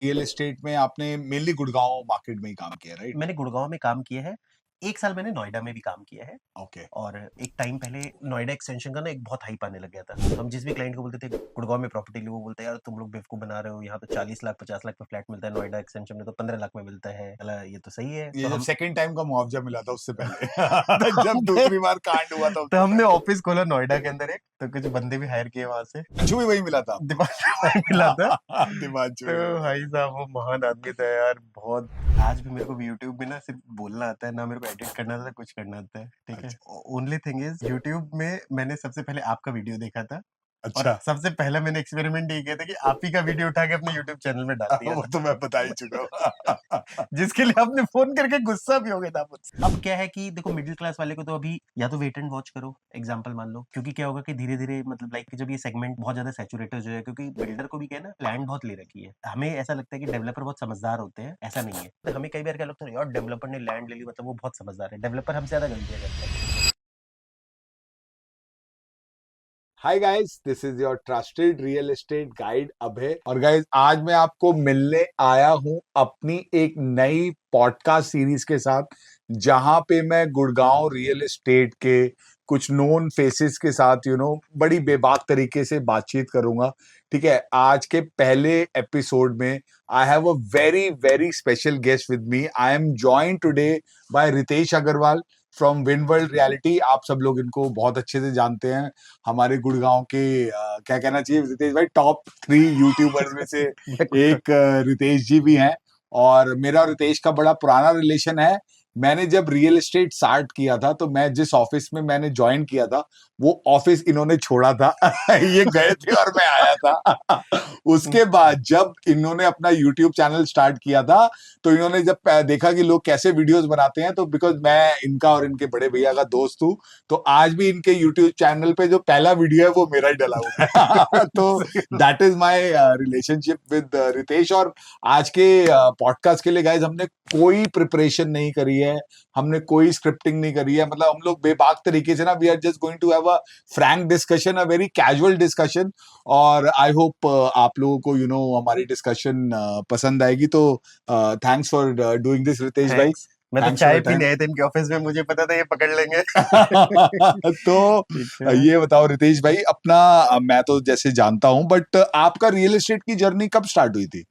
Real estate में आपने mainly Gurgaon market में ही काम किया, राइट? मैंने गुड़गांव में काम किया है। 1 साल मैंने नोएडा में भी काम किया है। ओके। और एक टाइम पहले नोएडा एक्सटेंशन का ना एक बहुत हाइप आने लग गया था। तो हम जिस भी क्लाइंट को बोलते थे गुड़गांव में प्रॉपर्टी ली, वो बोलते हैं यार तुम लोग बेवकूफ बना रहे हो, यहाँ तो 40 लाख 50 लाख में फ्लैट मिलता है, नोएडा एक्सटेंशन में तो 15 लाख में मिलता है। अला ये तो सही है। ये तो जब हम सेकंड टाइम का मुआवजा मिला था उससे पहले तो जब हमने दूसरी बार कांड हुआ था तो उससे हमने पहले ऑफिस खोला नोएडा के अंदर एक, तो कुछ बंदे भी हायर किए वहां से। दिमांशु भी वही मिला था दिमाग में मिला था। आपको दिमांशु तो भी वही मिला भाई साहब वो महान आदमी था यार, बहुत। आज भी मेरे को यूट्यूब में ना सिर्फ बोलना आता है, ना मेरे को एडिट करना आता है, कुछ करना आता है, था। ठीक है। अच्छा। ओनली थिंग इज यूट्यूब में मैंने सबसे पहले आपका वीडियो देखा था। और अच्छा। सबसे पहला मैंने एक्सपेरिमेंट ये किया था कि आप ही का वीडियो उठा के अपने यूट्यूब चैनल में डाल दिया वो था। तो मैं बता ही चुका हूँ जिसके लिए आपने फोन करके गुस्सा भी हो गया था मुझसे। अब क्या है कि देखो मिडिल क्लास वाले को तो अभी या तो वेट एंड वॉच करो, एग्जांपल मान लो, क्योंकि क्या होगा कि धीरे धीरे मतलब लाइक जब ये सेगमेंट बहुत ज्यादा सैचुरेटेड हो जाए, क्योंकि बिल्डर को भी क्या है ना, लैंड बहुत ले रखी है। हमें ऐसा लगता है कि डेवलपर बहुत समझदार होते हैं, ऐसा नहीं है। तो हमें कई बार क्या लगता है यार डेवलपर ने लैंड ले ली मतलब वो बहुत समझदार है। डेवलपर हमसे ज्यादा गलतियां करता है। Hi guys, this is your trusted real estate guide Abhay. और गाइस आज मैं आपको मिलने आया हूं अपनी एक नई पॉडकास्ट सीरीज के साथ, जहां पे मैं गुड़गांव रियल एस्टेट के कुछ नोन फेसेस के साथ बड़ी बेबाक तरीके से बातचीत करूंगा। ठीक है, आज के पहले एपिसोड में I have a very very special guest with me. I am joined today by Ritesh Agarwal from Win World Reality. आप सब लोग इनको बहुत अच्छे से जानते हैं। हमारे गुड़गांव के क्या कहना चाहिए रितेश भाई, टॉप 3 यूट्यूबर्स में से एक रितेश जी भी हैं। और मेरा और रितेश का बड़ा पुराना रिलेशन है। मैंने जब रियल एस्टेट स्टार्ट किया था तो मैं जिस ऑफिस में मैंने ज्वाइन किया था वो ऑफिस इन्होंने छोड़ा था ये गए थे और मैं आया था उसके बाद जब इन्होंने अपना यूट्यूब चैनल स्टार्ट किया था तो इन्होंने जब देखा कि लोग कैसे वीडियोस बनाते हैं, तो बिकॉज मैं इनका और इनके बड़े भैया का दोस्त हूँ, तो आज भी इनके यूट्यूब चैनल पे जो पहला वीडियो है वो मेरा ही डला हुआ है तो that is my relationship with Ritesh. और आज के पॉडकास्ट के लिए गाइज हमने कोई प्रिपरेशन नहीं करी है, हमने कोई स्क्रिप्टिंग नहीं करी है। मतलब हम लोग बेबाक तरीके से ना, we are just going to have a frank discussion, a very casual discussion. और आई होप आप लोगों को हमारी डिस्कशन पसंद आएगी। तो thanks for doing this Ritesh भाई। थैंक्स। मैं तो थैंक्स फॉर चाय योर पीने टाइम आए थे इनके ऑफिस में, मुझे पता था ये पकड़ लेंगे। तो ठीक है। ये बताओ रितेश भाई अपना, मैं तो जैसे जानता हूं, बट आपका रियल एस्टेट की जर्नी कब स्टार्ट हुई थी?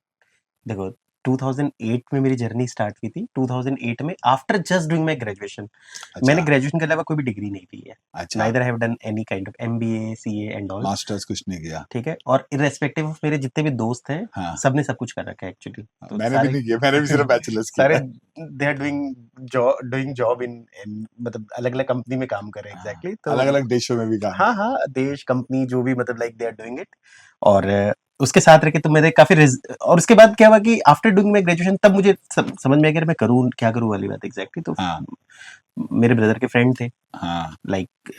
देखो 2008 में मेरी जर्नी स्टार्ट की थी। 2008 में after just doing my graduation. मैंने अच्छा। ग्रेजुएशन के अलावा कोई भी डिग्री नहीं ली है। अच्छा। Neither have done any kind of MBA CA and all. Masters कुछ नहीं किया? ठीक है। और इररेस्पेक्टिव ऑफ मेरे जितने भी दोस्त हैं, हाँ। सबने सब कुछ कर रखा है एक्चुअली। तो मैंने भी सारे नहीं किया, मैंने भी सिर्फ बैचलर्स सारे किया है। They are doing job in मतलब अलग अलग कंपनी में काम कर रहे हैं एग्जैक्टली। अलग तो अलग देशों में भी काम हाँ किया। हाँ, देश कंपनी जो भी मतलब like they are doing it. और उसके साथ रह के तो मेरे काफी और उसके बाद क्या हुआ कि आफ्टर डूइंग माय ग्रेजुएशन तब मुझे समझ में आया कि मैं करूँ क्या करूँ वाली बात एग्जैक्टली। तो हाँ। मेरे ब्रदर के फ्रेंड थे, हाँ। लाइक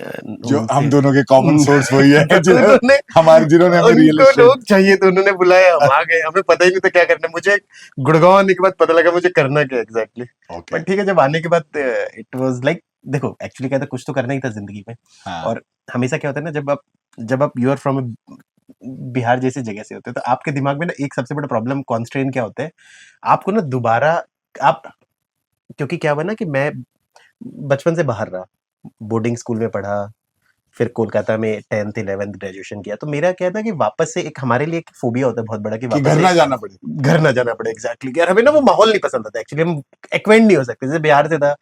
जो हम उनसे दोनों के कॉमन सोर्स वही है तो उन्होंने जिन्होंने हमें रियल उनको एस्टेट। लोग चाहिए तो उन्होंने बुलाया, हम आ गए। हमें पता ही नहीं था क्या करना है। मुझे गुड़गांव आने के बाद पता लगा मुझे करना क्या एग्जैक्टली। ओके। बट ठीक है, जब आने के बाद इट वाज लाइक, देखो एक्चुअली क्या था, कुछ तो करना ही था जिंदगी में। हाँ। और हमेशा क्या होता है ना, जब आप यू आर फ्रॉम बिहार जैसी जगह से होते हैं, तो आपके दिमाग में ना एक सबसे बड़ा प्रॉब्लम कॉन्स्ट्रेन क्या होता है, आपको ना दोबारा आप, क्योंकि क्या हुआ ना कि मैं बचपन से बाहर रहा, बोर्डिंग स्कूल में पढ़ा, फिर कोलकाता में 10th 11th ग्रेजुएशन किया। तो मेरा क्या था कि वापस से एक हमारे लिए एक फोबिया होता है बहुत बड़ा कि कि वापस घर से ना जाना पड़े। घर ना जाना पड़े एग्जैक्टली। यार हमें ना वो माहौल नहीं पसंद आता एक्चुअली, हम एक्वेंट नहीं हो सकते। जैसे बिहार से था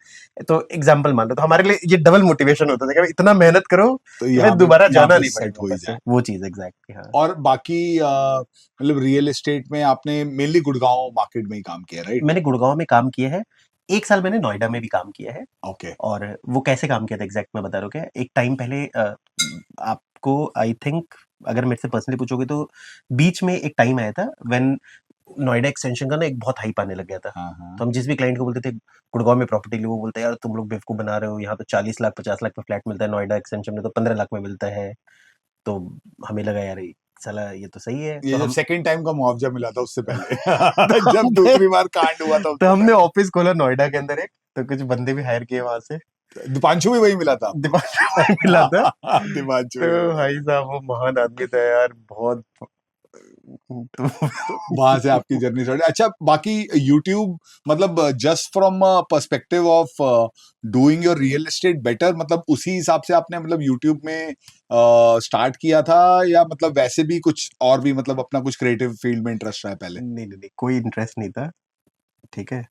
तो एग्जाम्पल मान लो, तो हमारे लिए ये डबल मोटिवेशन होता था कि इतना मेहनत करो तो कि मैं यहाँ पे दोबारा यहाँ जाना पे नहीं पड़े सेट हो ही वापस से, जाए। वो चीज एग्जैक्टली। हाँ और बाकी मतलब रियल एस्टेट में आपने मेनली गुड़गांव मार्केट में ही काम किया, राइट? मैंने गुड़गांव में काम किया है। 1 साल मैंने नोएडा में भी काम किया है। ओके। और वो कैसे काम किया था एग्जैक्ट मैं बता रहा हूँ। क्या एक टाइम पहले आपको आई थिंक अगर मेरे से पर्सनली पूछोगे तो बीच में एक टाइम आया था व्हेन नोएडा एक्सटेंशन का ना एक बहुत हाइप आने लग गया था। हाँ हाँ। तो हम जिस भी क्लाइंट को बोलते थे गुड़गांव में प्रॉपर्टी ली, वो बोलते हैं यार तुम लोग बेवकूफ बना रहे हो, यहाँ तो 40 लाख 50 लाख में फ्लैट मिलता है, नोएडा एक्सटेंशन में तो 15 लाख में मिलता है। तो हमें लगा यार साला ये तो सही है। ये तो जब हम सेकंड टाइम का मुआवजा मिला था उससे पहले तो जब हमने दूसरी बार कांड हुआ था तो उससे हमने पहले ऑफिस खोला नोएडा के अंदर एक, तो कुछ बंदे भी हायर किए वहां से। दीपांशु भी वही मिला था आपको दिमाग में मिला था। दीपांशु तो भी वही मिला भाई था। साहब वो महान आदमी था यार, बहुत तो तो वहां से आपकी जर्नी स्टार्ट। अच्छा, बाकी यूट्यूब मतलब just from perspective of doing your real estate better, मतलब उसी हिसाब से आपने मतलब यूट्यूब में स्टार्ट किया था, या मतलब वैसे भी कुछ और भी मतलब अपना कुछ क्रिएटिव फील्ड में इंटरेस्ट रहा है पहले? नहीं, नहीं, नहीं, कोई इंटरेस्ट नहीं था, ठीक है?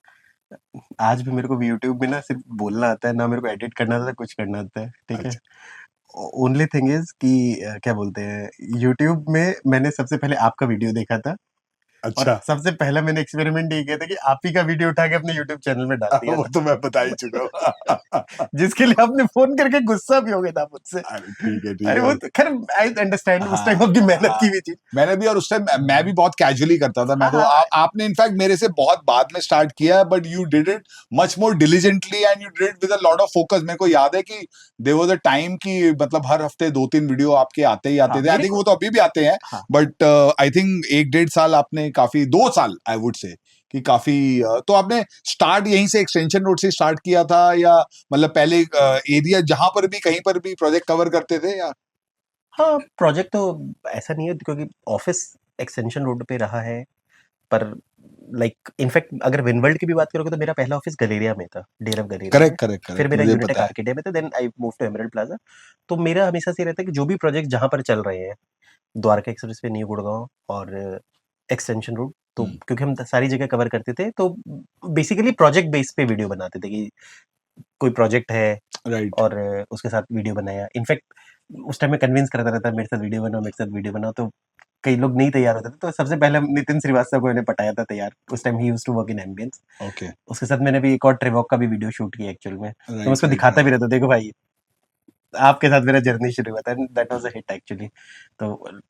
आज भी मेरे को यूट्यूब में ना सिर्फ़ बोलना आता है, ना मेरे को एडिट करना आता है, कुछ करना आता है, ठीक है? अच्छा। ओनली थिंग इज़ कि क्या बोलते हैं, यूट्यूब में मैंने सबसे पहले आपका वीडियो देखा था और अच्छा। सबसे पहला मैंने एक्सपेरिमेंट ये किया था कि आप ही का वीडियो उठा के अपने यूट्यूब चैनल में डाल दिया वो था। तो मैं बता ही चुका हूँ। जिसके लिए आपने फ़ोन करके गुस्सा भी हो गया था मुझसे। अरे ठीक है, ठीक अरे है। वो तो खैर आई अंडरस्टैंड उस टाइम हाँ, आपकी मेहनत हाँ। की हुई चीज़। मैंने भी, और उस टाइम मैं भी बहुत कैजुअली करता था। मैं हाँ, तो हाँ। आपने इनफैक्ट मेरे से बहुत बाद में स्टार्ट किया, but you did it much more diligently and you did it with a lot of focus. मेरे को याद है कि देयर वाज अ टाइम कि मतलब हर हफ्ते 2-3 वीडियो आपके आते ही हाँ, आते थे। आई मेरे थिंक को वो तो अभी भी आते हैं, हाँ। बट आई थिंक 1-1.5 साल आपने काफी, 2 साल आई वुड से कि काफी तो आपने स्टार्ट यहीं से एक्सटेंशन रोड से स्टार्ट किया था, या मतलब पहले एरिया जहां पर भी कहीं पर भी प्रोजेक्ट कवर करते थे, या? हाँ, प्रोजेक्ट तो ऐसा नहीं है क्योंकि ऑफ़िस एक्सटेंशन रोड पे रहा है, पर लाइक इनफैक्ट अगर विनवर्ल्ड की भी बात करोगे तो मेरा पहला ऑफ़िस गलेरिया में था, डीएलएफ गलेरिया में। करेक्ट, करेक्ट, फिर करेक्ट, मेरा मुझे यूनिटेक पता है। आर्किडिया में था, then I move to Emerald Plaza. तो मेरा हमेशा से ये रहता है कि जो भी प्रोजेक्ट जहाँ पर चल रहे हैं, द्वारका एक्सप्रेसवे, न्यू गुड़गाँव और एक्सटेंशन रोड, तो हम्म। क्योंकि हम सारी जगह कवर करते थे, तो बेसिकली प्रोजेक्ट बेस पे वीडियो बनाते थे कि कोई प्रोजेक्ट है राइट। और उसके साथ वीडियो बनाया। इनफैक्ट उस टाइम मैं कन्विंस करता रहता मेरे साथ वीडियो बनाओ, मेरे साथ वीडियो बनाओ, तो कई लोग नहीं तैयार होते थे। तो सबसे पहले नितिन श्रीवास्तव को मैंने पटाया था तैयार। उस टाइम ही used to work in Ambience. Okay. उसके साथ मैंने भी एक और ट्रेवॉक का भी वीडियो शूट किया एक्चुअल में। तो मैं राइट, उसको राइट, दिखाता राइट। भी रहता, देखो भाई आपके साथ मेरा जर्नी शुरू हुआ था, that was a hit actually. तो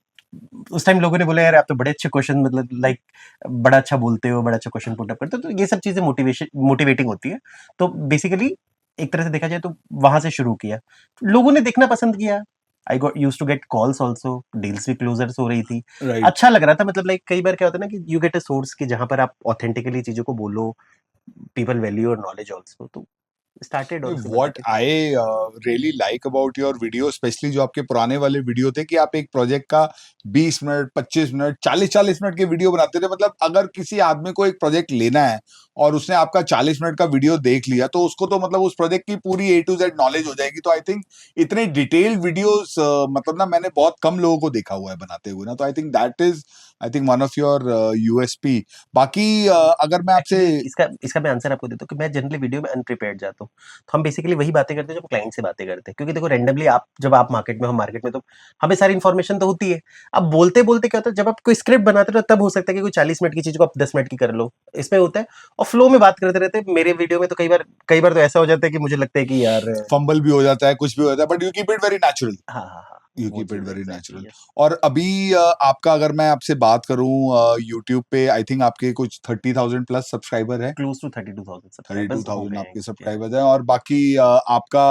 उस टाइम लोगों ने बोला यार आप तो बड़े अच्छे क्वेश्चन मतलब लाइक बड़ा अच्छा बोलते हो, बड़ा अच्छा क्वेश्चन पुट अप करते हो। तो ये सब चीज़ें मोटिवेटिंग होती है। तो बेसिकली एक तरह से देखा जाए तो वहाँ से शुरू किया। लोगों ने देखना पसंद किया। I got used to get calls also, deals भी क्लोज़र्स हो रही थी। राइट। अच्छा लग रहा था, मतलब लाइक कई बार क्या होता है ना कि यू गेट अ सोर्स कि जहाँ पर आप ऑथेंटिकली चीज़ों को बोलो, people value your knowledge also. तो स्टार्टेड और उससे व्हाट बताते I really like about your video, specially जो आपके पुराने वाले वीडियो थे, कि आप एक प्रोजेक्ट का 20 मिनट, 25 मिनट, 40-40 मिनट के वीडियो बनाते थे। मतलब अगर किसी आदमी को एक प्रोजेक्ट लेना है और उसने आपका 40 मिनट का वीडियो देख लिया, तो उसको तो मतलब उस प्रोजेक्ट की पूरी A to Z नॉलेज हो जाएगी। तो आई थिंक इतने डिटेल्ड वीडियोस मतलब ना मैंने बहुत कम लोगों को देखा हुआ है बनाते हुए ना। तो I think that is, I think one of your USP. बाकी अगर मैं आपसे, एक्चुअली इसका इसका मैं आंसर आपको देता हूँ कि मैं जनरली वीडियो में अनप्रिपेयर्ड जाता हूँ। तो हम बेसिकली वही बातें करते हैं जब क्लाइंट से बातें करते हैं, क्योंकि देखो रैंडमली आप जब आप मार्केट में हो, मार्केट में तो हमें सारी इन्फॉर्मेशन तो होती है। अब बोलते बोलते क्या होता है, जब आप कोई स्क्रिप्ट बनाते हो तब हो सकता है कि कोई 40 मिनट की चीज को आप 10 मिनट की कर लो, इसमें होता है। और फ्लो में बात करते रहते हैं। मेरे वीडियो में तो कई बार तो ऐसा हो जाता है कि मुझे लगता है कि यार फंबल भी हो जाता है, कुछ भी हो जाता है, but you keep it very natural. हाँ, हाँ, हाँ, यू वो कीप इट चीज वेरी एग्जैक्टली नेचुरल। यस। और अभी आपका अगर मैं आपसे बात करूं, यूट्यूब पे आई थिंक आपके कुछ 30,000 प्लस सब्सक्राइबर है। Close to 32,000 thirty two subscribers हो थाउजेंड गए आपके हैं। सब्सक्राइबर्स हैं, और बाकी आपका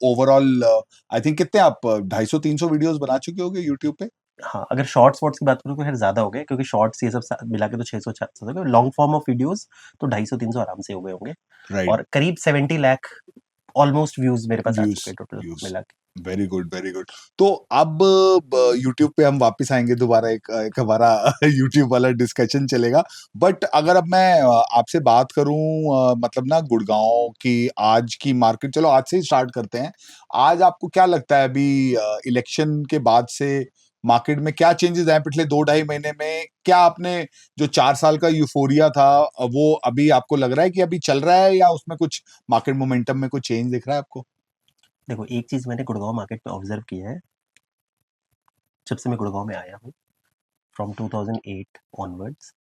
ओवरऑल आई थिंक कितने आप 250-300 वीडियोस बना चुके होगे यूट्यूब पे? हाँ, अगर शॉर्ट्स वॉर्ट्स की बात करूँ तो खैर ज़्यादा हो गए, क्योंकि शॉर्ट्स ये सब मिला के तो 600-700 हो गए। लॉन्ग फॉर्म ऑफ वीडियोस तो 250-300 आराम से हो गए होंगे। राइट। और करीब 70 लाख ऑलमोस्ट व्यूज मेरे पास आ व्यूज, चुके हैं टोटल व्यूज। मिला के। Very good, very good. तो अब यूट्यूब पे हम वापस आएंगे दोबारा, एक हमारा यूट्यूब वाला डिस्कशन चलेगा। बट अगर अब मैं आपसे बात करूं, मतलब ना गुड़गांव की आज की मार्केट, चलो आज से ही स्टार्ट करते हैं। आज आपको क्या लगता है अभी इलेक्शन के बाद से मार्केट में क्या चेंजेस आए पिछले 2-2.5 महीने में? क्या आपने जो 4 साल का यूफोरिया था, वो अभी आपको लग रहा है कि अभी चल रहा है, या उसमें कुछ मार्केट मोमेंटम में कुछ चेंज दिख रहा है आपको? देखो एक चीज़ मैंने गुड़गांव मार्केट में ऑब्जर्व किया है, जब से मैं गुड़गांव में आया हूँ, from 2008 onwards,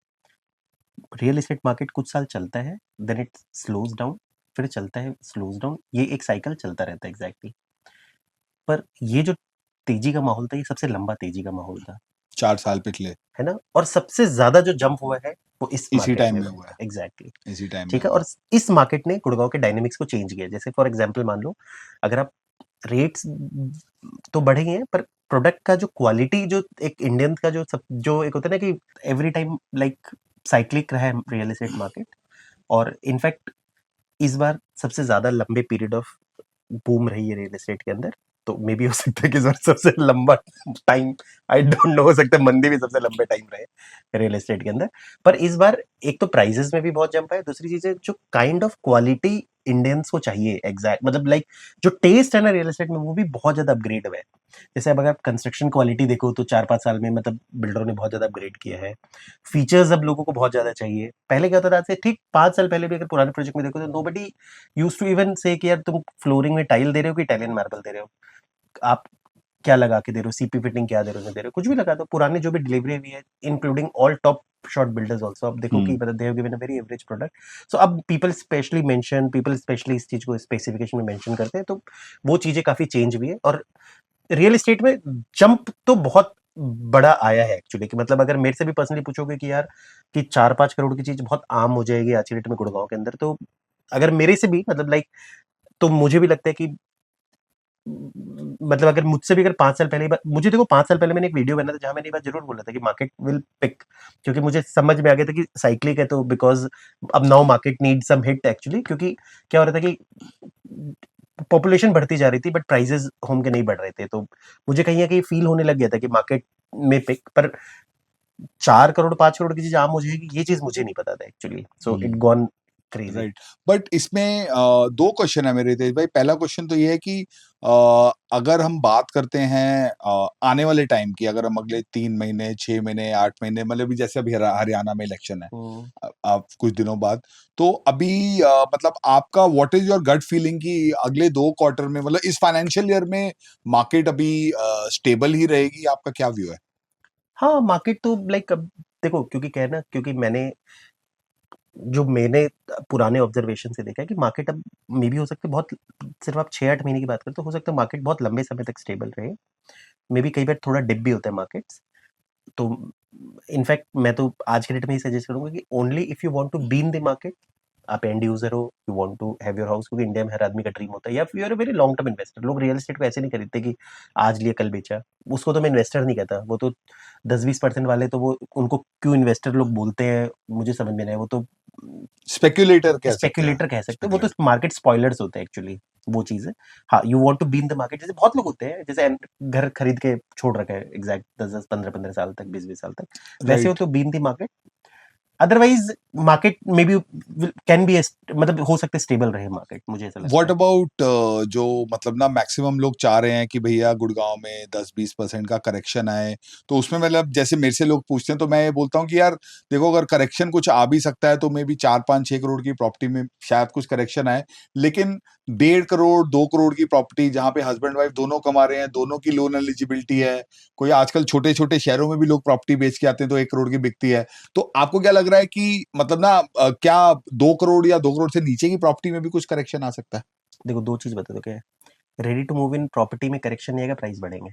real estate market कुछ साल चलता है, देन इट स्लोज डाउन, फिर चलता है, स्लोज डाउन, ये एक साइकिल चलता रहता है एग्जैक्टली। पर ये जो तेजी का माहौल था, ये सबसे लंबा तेजी का माहौल था, 4 साल पिछले है ना? और सबसे ज्यादा जो जंप हुआ है वो इस इसी मार्केट टाइम में में हुआ हुआ है है, एग्जैक्टली। इसी टाइम में ठीक है, हुआ और है। इस मार्केट ने गुड़गांव के डायनेमिक्स को चेंज किया। जैसे फॉर एग्जांपल मान लो, अगर आप रेट्स तो बढ़े ही हैं, पर प्रोडक्ट का जो क्वालिटी, जो एक इंडियन का जो एक होता है ना कि एवरी टाइम लाइक साइक्लिक रहा है रियल एस्टेट मार्केट। और इनफैक्ट इस बार सबसे ज्यादा लंबे पीरियड ऑफ बूम रही है रियल एस्टेट के अंदर, तो मे बी हो सकता है कि इस बार सबसे लंबा टाइम, आई डोंट नो, हो सकता है मंदी भी सबसे लंबे टाइम रहे रियल एस्टेट के अंदर। पर इस बार एक तो प्राइजेस में भी बहुत जंप है, दूसरी चीज है जो काइंड ऑफ क्वालिटी इंडियंस को चाहिए, एग्जैक्ट मतलब लाइक जो टेस्ट है ना रियल एस्टेट में, वो भी बहुत ज्यादा अपग्रेड हुआ है। जैसे अब अगर आप कंस्ट्रक्शन क्वालिटी देखो तो 4-5 साल में मतलब बिल्डरों ने बहुत ज्यादा अपग्रेड किया है। फीचर्स अब लोगों को बहुत ज्यादा चाहिए। पहले क्या होता था, आज से ठीक 5 साल पहले भी अगर पुराने प्रोजेक्ट में देखो तो नोबडी यूज टू इवन से कि यार तुम फ्लोरिंग में टाइल दे रहे हो कि इटालियन मार्बल दे रहे हो, आप क्या लगा के दे रहे हो, सीपी फिटिंग क्या दे रहे हो, नहीं दे रहे हो, कुछ भी लगा दो। पुराने जो भी डिलीवरी हुई है, including all top shot builders also, अब देखो कि मतलब they have given a very average product. So अब पीपल स्पेशली इस चीज को स्पेसिफिकेशन में मेंशन करते हैं, तो वो चीजें काफी चेंज हुई है। और रियल एस्टेट में जंप तो बहुत बड़ा आया है एक्चुअली, कि मतलब अगर मेरे से भी पर्सनली पूछोगे कि यार कि 4-5 करोड़ की चीज बहुत आम हो जाएगी आज की डेट में गुड़गांव के अंदर, तो अगर मेरे से भी मतलब लाइक, तो मुझे भी लगता है कि मतलब अगर मुझसे भी अगर 5 साल पहले मुझे देखो 5 साल पहले मैंने एक वीडियो बनाया था जहां मैंने ये बात जरूर बोला था कि मार्केट विल पिक, क्योंकि मुझे समझ में आ गया था कि साइक्लिक है, तो बिकॉज अब now market need some hit actually, क्योंकि क्या हो रहा था कि पॉपुलेशन बढ़ती जा रही थी बट प्राइसेस होम के नहीं बढ़ रहे थे, तो मुझे कहीं ना कहीं फील होने लग गया था कि मार्केट में पिक। पर 4 करोड़ 5 करोड़ की चीज आम हो जाएगी, ये चीज मुझे नहीं पता था actually, so it gone crazy. Right. But इसमें दो क्वेश्चन है मेरे तेज भाई। पहला क्वेश्चन तो ये है कि अगर हम बात करते हैं आने वाले टाइम की, अगर हम अगले 3 महीने 6 महीने 8 महीने, मतलब भी जैसे अभी हरियाणा में इलेक्शन है आप कुछ दिनों बाद, तो अभी मतलब आपका what is your gut feeling कि अगले 2 क्वार्टर में, मतलब इस फाइनेंशियल ईयर में मार्केट अभी स्टेबल ही रहेगी? आपका क्या व्यू है? हाँ, मार्केट तो लाइक अब देखो, क्योंकि क्या है ना, क्योंकि मैंने पुराने ऑब्जर्वेशन से देखा है कि मार्केट अब मे बी हो सकता है बहुत, सिर्फ आप 6-8 महीने की बात करें तो हो सकता है मार्केट बहुत लंबे समय तक स्टेबल रहे। मे बी कई बार थोड़ा डिप भी होता है मार्केट्स। तो इनफैक्ट मैं तो आज के डेट में ही सजेस्ट करूंगा कि only if you want to be in the market, आप एंड यूजर हो, you want to have your house, क्योंकि इंडिया में हर आदमी का ड्रीम होता है, या फिर you are a very long term investor. लोग रियल एस्टेट को ऐसे नहीं खरीदते कि आज लिया कल बेचा। उसको तो मैं इन्वेस्टर नहीं कहता, वो तो 10-20% वाले, तो वो उनको क्यों इन्वेस्टर लोग बोलते हैं मुझे समझ में नहीं आया। वो तो स्पेक्युलेटर कह सकते हैं। स्पेक्युलेटर कह सकते हैं, वो तो स्पेक्युलेटर। मार्केट स्पॉयलर्स होते हैं एक्चुअली, वो चीज है। हाँ, you want to be in the market, जैसे बहुत लोग होते हैं जैसे घर खरीद के छोड़ रखा है एग्जैक्ट 10-10 15-15 साल तक, 20-20 साल तक, वैसे हो राइट। तो B in the market. Otherwise market may be can be, मतलब हो सकता है स्टेबल रहे मार्केट, मुझे ऐसा लगता व्हाट है। अबाउट जो मतलब ना मैक्सिमम लोग चाह रहे हैं कि भैया गुड़गांव में 10-20% का करेक्शन आए, तो उसमें मतलब जैसे मेरे से लोग पूछते हैं तो मैं ये बोलता हूँ कि यार देखो, अगर करेक्शन कुछ आ भी सकता है तो मे बी 4-5-6 करोड़ की प्रॉपर्टी में शायद कुछ करेक्शन आए, लेकिन 1.5 करोड़ 2 करोड़ की प्रॉपर्टी जहां पे हस्बैंड वाइफ दोनों कमा रहे हैं, दोनों की लोन एलिजिबिलिटी है, कोई आजकल छोटे छोटे शहरों में भी लोग प्रॉपर्टी बेच के आते हैं तो 1 करोड़ की बिकती है। तो आपको क्या लग रहा है कि मतलब ना क्या 2 करोड़ या 2 करोड़ से नीचे की प्रॉपर्टी में भी कुछ करेक्शन आ सकता है? देखो, दो चीज बता दो, क्या है, ready to move in property में करेक्शन नहीं आएगा, प्राइस बढ़ेंगे,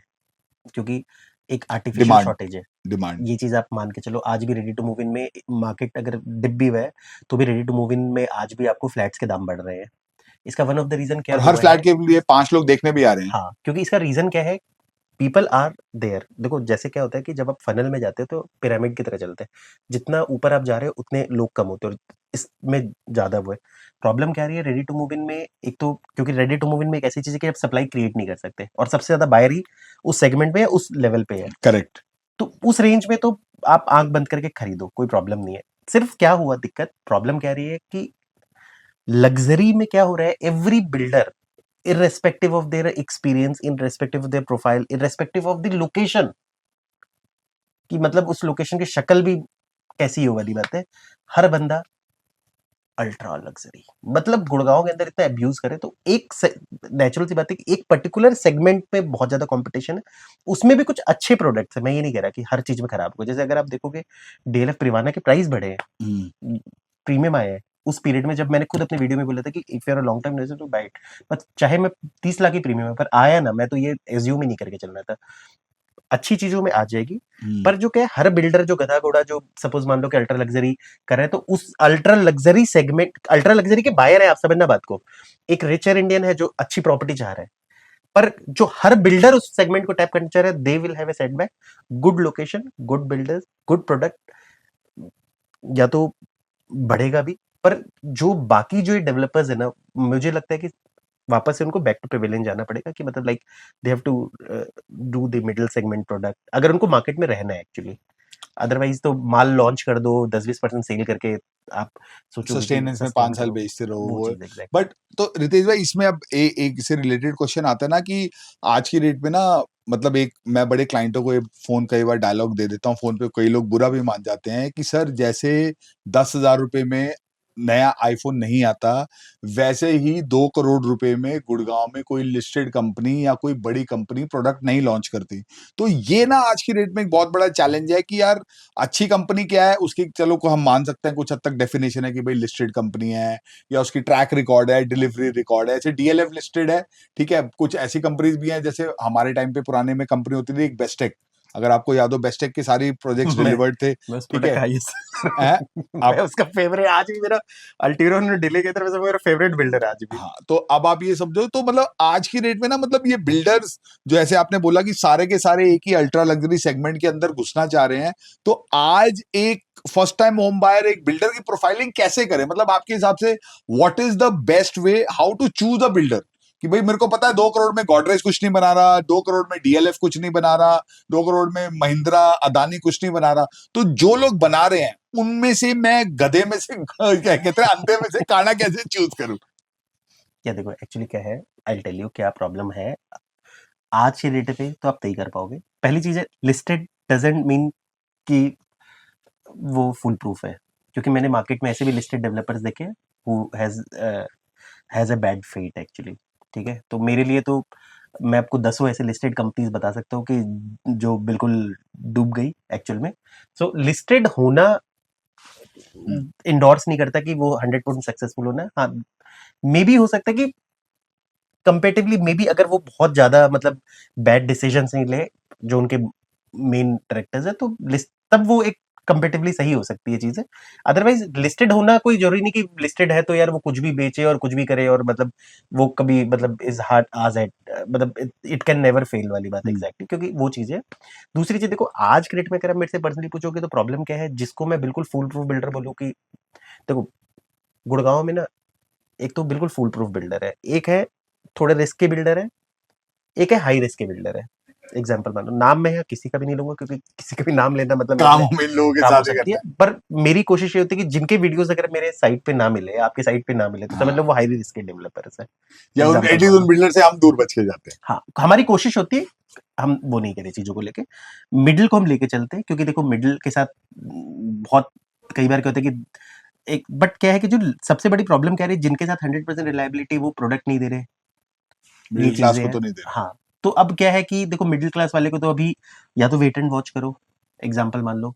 क्योंकि एक आर्टिफिशियल डिमांड। शॉर्टेज है। डिमांड। ये चीज आप मान के चलो, आज भी रेडी टू मूव इन में मार्केट अगर डिप भी हुआ है, तो भी रेडी टू मूव इन में आज भी आपको फ्लैट्स के दाम बढ़ रहे हैं। इसका वन ऑफ द रीजन क्या और हर हुआ फ्लैट है? के लिए 5 लोग देखने भी आ रहे हैं। हाँ, क्योंकि इसका रीजन क्या है, पीपल आर देयर। देखो, जैसे क्या होता है कि जब आप फनल में जाते हो तो पिरामिड की तरह चलते हैं, जितना ऊपर आप जा रहे हो उतने लोग कम होते हैं, और इसमें ज्यादा वो है। प्रॉब्लम क्या आ रही है रेडी टू मूव इन में, एक तो क्योंकि रेडी टू मूव इन में एक ऐसी चीज है कि आप सप्लाई क्रिएट नहीं कर सकते, और सबसे ज्यादा बायर ही उस सेगमेंट में या उस लेवल पे है। करेक्ट। तो उस रेंज में तो आप आंख बंद करके खरीदो, कोई प्रॉब्लम नहीं है। सिर्फ क्या हुआ दिक्कत, प्रॉब्लम क्या आ रही है कि लग्जरी में क्या हो रहा है, every builder, irrespective of their experience, irrespective of their profile, irrespective of the location, कि मतलब उस लोकेशन की शक्ल भी कैसी हो वाली बात है, हर बंदा अल्ट्रा लग्जरी, मतलब गुड़गांव के अंदर इतना अब्यूज करे तो एक नेचुरल सी बात है कि एक पर्टिकुलर सेगमेंट पे बहुत ज्यादा कंपटीशन है। उसमें भी कुछ अच्छे प्रोडक्ट्स है, मैं ये नहीं कह रहा कि हर चीज में खराब हो। जैसे अगर आप देखोगे डीएलएफ प्रिवाना के प्राइस बढ़े हैं, प्रीमियम आए हैं उस पीरियड में, जब मैंने खुद अपने वीडियो में बोला था कि if you are a long term investor to buy it. But चाहे मैं 30 लाख की प्रीमियम है, पर आया ना, मैं तो ये एज्यूम ही नहीं करके चल रहा था, अच्छी चीजों में आ जाएगी। पर जो क्या है, हर बिल्डर जो गधा घोड़ा जो सपोज मान लो कि अल्ट्रा लग्जरी कर रहे हैं, तो उस ultra luxury segment, ultra luxury के बायर है, आप समझना बात को। एक रिचर इंडियन है जो अच्छी प्रॉपर्टी चाह रहा है, पर जो हर बिल्डर उस सेगमेंट को टैप करना चाह रहा है, they will have a setback. Good location, good builders, good product, या तो बढ़ेगा भी। पर जो बाकी जो डेवलपर्स है ना, मुझे लगता है कि वापस से उनको बैक टू पेविलियन जाना पड़ेगा कि मतलब like they have to do the middle segment product अगर उनको मार्केट में रहना है एक्चुअली। अदरवाइज तो माल लॉन्च कर दो 10-20% सेल करके आप सोचोगे कि सस्टेनेंस में 5 सस्टेन साल करो बेचते रहो वो वो। चीज एग्जैक्टली। बट तो रितेश भाई इसमें अब एक से रिलेटेड क्वेश्चन आता है ना कि आज की डेट में ना, मतलब एक मैं बड़े क्लाइंटों को ये फोन कई बार डायलॉग दे देता हूँ फोन पे, कई लोग बुरा भी मान जाते हैं कि सर जैसे 10,000 रुपए में नया आईफोन नहीं आता, वैसे ही 2 करोड़ रुपए में गुड़गांव में कोई लिस्टेड कंपनी या कोई बड़ी कंपनी प्रोडक्ट नहीं लॉन्च करती। तो ये ना आज की डेट में एक बहुत बड़ा चैलेंज है कि यार अच्छी कंपनी क्या है उसकी, चलो को हम मान सकते हैं कुछ हद तक डेफिनेशन है कि भाई लिस्टेड कंपनी है या उसकी ट्रैक रिकॉर्ड है, डिलीवरी रिकॉर्ड है, ऐसे डीएलएफ लिस्टेड है। ठीक है, कुछ ऐसी कंपनीज भी हैं जैसे हमारे टाइम पे पुराने में कंपनी होती थी एक बेस्टेक, अगर आपको याद हो बेस्टेक के सारी प्रोजेक्ट्स डिलीवर्ड थे। मैं उस ठीक प्रोडक्ट है, का ये हैं? मैं आप उसका फेवरेट आज भी मेरा अल्टीरो ने डिले की तरफ से मेरा फेवरेट बिल्डर है आज भी। हाँ, तो अब आप ये समझो तो मतलब आज की डेट में ना, मतलब ये बिल्डर्स जो ऐसे आपने बोला कि सारे के सारे एक ही अल्ट्रा लग्जरी सेगमेंट के अंदर घुसना चाह रहे हैं, तो आज एक फर्स्ट टाइम होम बायर एक बिल्डर की प्रोफाइलिंग कैसे करे? मतलब आपके हिसाब से what is the best way how to choose a builder? कि भाई मेरे को पता है 2 करोड़ में गोदरेज कुछ नहीं बना रहा, 2 करोड़ में डीएलएफ कुछ नहीं बना रहा, 2 करोड़ में महिंद्रा अदानी कुछ नहीं बना रहा, तो जो लोग बना रहे हैं उनमें से मैं गधे में से क्या कहते हैं अंधे में से काना कैसे चूज करूं? या देखो एक्चुअली क्या है, आई टेल यू क्या प्रॉब्लम है आज के डेट पे तो आप तय कर पाओगे। पहली चीज है लिस्टेड डजेंट मीन कि वो फुल प्रूफ है, क्योंकि मैंने मार्केट में ऐसे भी लिस्टेड डेवलपर्स देखे who has a bad fate actually. ठीक है, तो मेरे लिए तो मैं आपको दसों ऐसे लिस्टेड कंपनीज बता सकता हूँ कि जो बिल्कुल डूब गई एक्चुअल में। सो लिस्टेड होना इंडोर्स नहीं करता कि वो 100% सक्सेसफुल होना। हाँ, मे बी हो सकता है कि कंपेटिवली मे बी अगर वो बहुत ज्यादा मतलब बैड डिसीजन नहीं ले जो उनके मेन डायरेक्टर्स है, तो तब वो एक कंपेटिवली सही हो सकती है चीजें। अदरवाइज लिस्टेड होना कोई जरूरी नहीं कि लिस्टेड है तो यार वो कुछ भी बेचे और कुछ भी करे और मतलब वो कभी मतलब इज हार्ड आज एट मतलब इट कैन नेवर फेल वाली बात एग्जैक्टली क्योंकि वो चीज है। दूसरी चीज देखो आज के डेट में अगर आप मेरे से पर्सनली पूछोगे तो प्रॉब्लम क्या है जिसको मैं बिल्कुल फुल प्रूफ बिल्डर बोलूँ कि देखो गुड़गांव में ना एक तो बिल्कुल फुल प्रूफ बिल्डर है, एक है थोड़े रिस्क के बिल्डर है, एक है हाई रिस्क के बिल्डर है। एग्जाम्पल मान लो, नाम मैं यहाँ किसी का भी नहीं लूंगा क्योंकि किसी का भी नाम लेना मतलब मेरे काम लिए हम इन लोगों के काम हो साथ ही सकती करते है, हैं। पर मेरी कोशिश ये होती है कि जिनके वीडियोस अगर मेरे साइट पे ना मिले, आपके साइट पे ना मिले, तो समझ लो हाँ, वो हाईली रिस्क के डेवलपर्स है। या उन एग्जाम्पल एटलीस्ट मान उन लो, बिल्डर से हम दूर बच के जाते हैं। हाँ हमारी कोशिश होती है हम वो नहीं करें चीजों को लेके, मिडिल को हम लेके चलते हैं क्योंकि देखो मिडिल के साथ बहुत कई बार क्या होता है कि एक बट क्या है कि जो सबसे बड़ी प्रॉब्लम क्या है जिनके साथ 100% रिलायबिलिटी वो प्रोडक्ट नहीं दे रहे, ये मिडिल क्लास चीजें को हैं। तो नहीं दे रहे। हाँ, तो अब क्या है कि देखो मिडिल क्लास वाले को तो अभी या तो वेट एंड वॉच करो, एग्जाम्पल मान लो,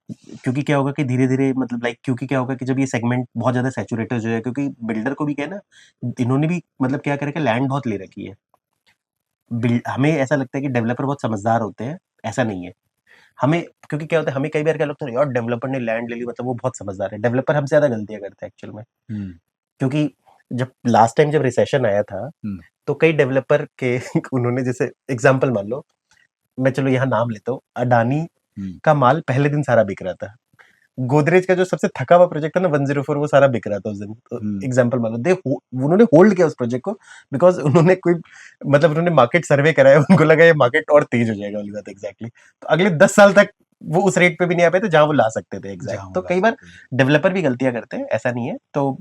क्योंकि क्या होगा कि धीरे धीरे मतलब लाइक क्योंकि क्या होगा कि जब ये सेगमेंट बहुत ज्यादा सैचुरेटेड हो जाएगा, क्योंकि बिल्डर को भी क्या है ना, इन्होंने भी मतलब क्या करके लैंड बहुत ले रखी है। हमें ऐसा लगता है कि डेवलपर बहुत समझदार होते हैं, ऐसा नहीं है। हमें क्योंकि क्या होता है हमें कई बार क्या लगता है यार डेवलपर ने लैंड ले ली मतलब वो बहुत समझदार है, डेवलपर हमसे ज्यादा गलतियां करते हैं एक्चुअल में। हम्म। क्योंकि जब लास्ट टाइम जब रिसेशन आया था हम्म। तो कई डेवलपर के उन्होंने जैसे एग्जांपल मान लो, मैं चलो यहाँ नाम लेता हूँ, अडानी हम्म। का माल पहले दिन सारा बिक रहा था। गोदरेज का जो सबसे थका हुआ प्रोजेक्ट था ना 104, वो सारा बिक रहा था उस दिन। हम्म। एग्जांपल मान लो उन्होंने होल्ड किया उस प्रोजेक्ट को बिकॉज उन्होंने कोई मतलब उन्होंने मार्केट सर्वे कराया, उनको लगा ये मार्केट और तेज हो जाएगा वाली बात एग्जैक्टली। तो अगले 10 साल तक वो उस रेट पे भी नहीं आ पाए थे जहां वो ला सकते थे एग्जैक्ट। जहां तो बुला कई बार सकते थे। डेवलपर भी गलतियां करते हैं, ऐसा नहीं है। तो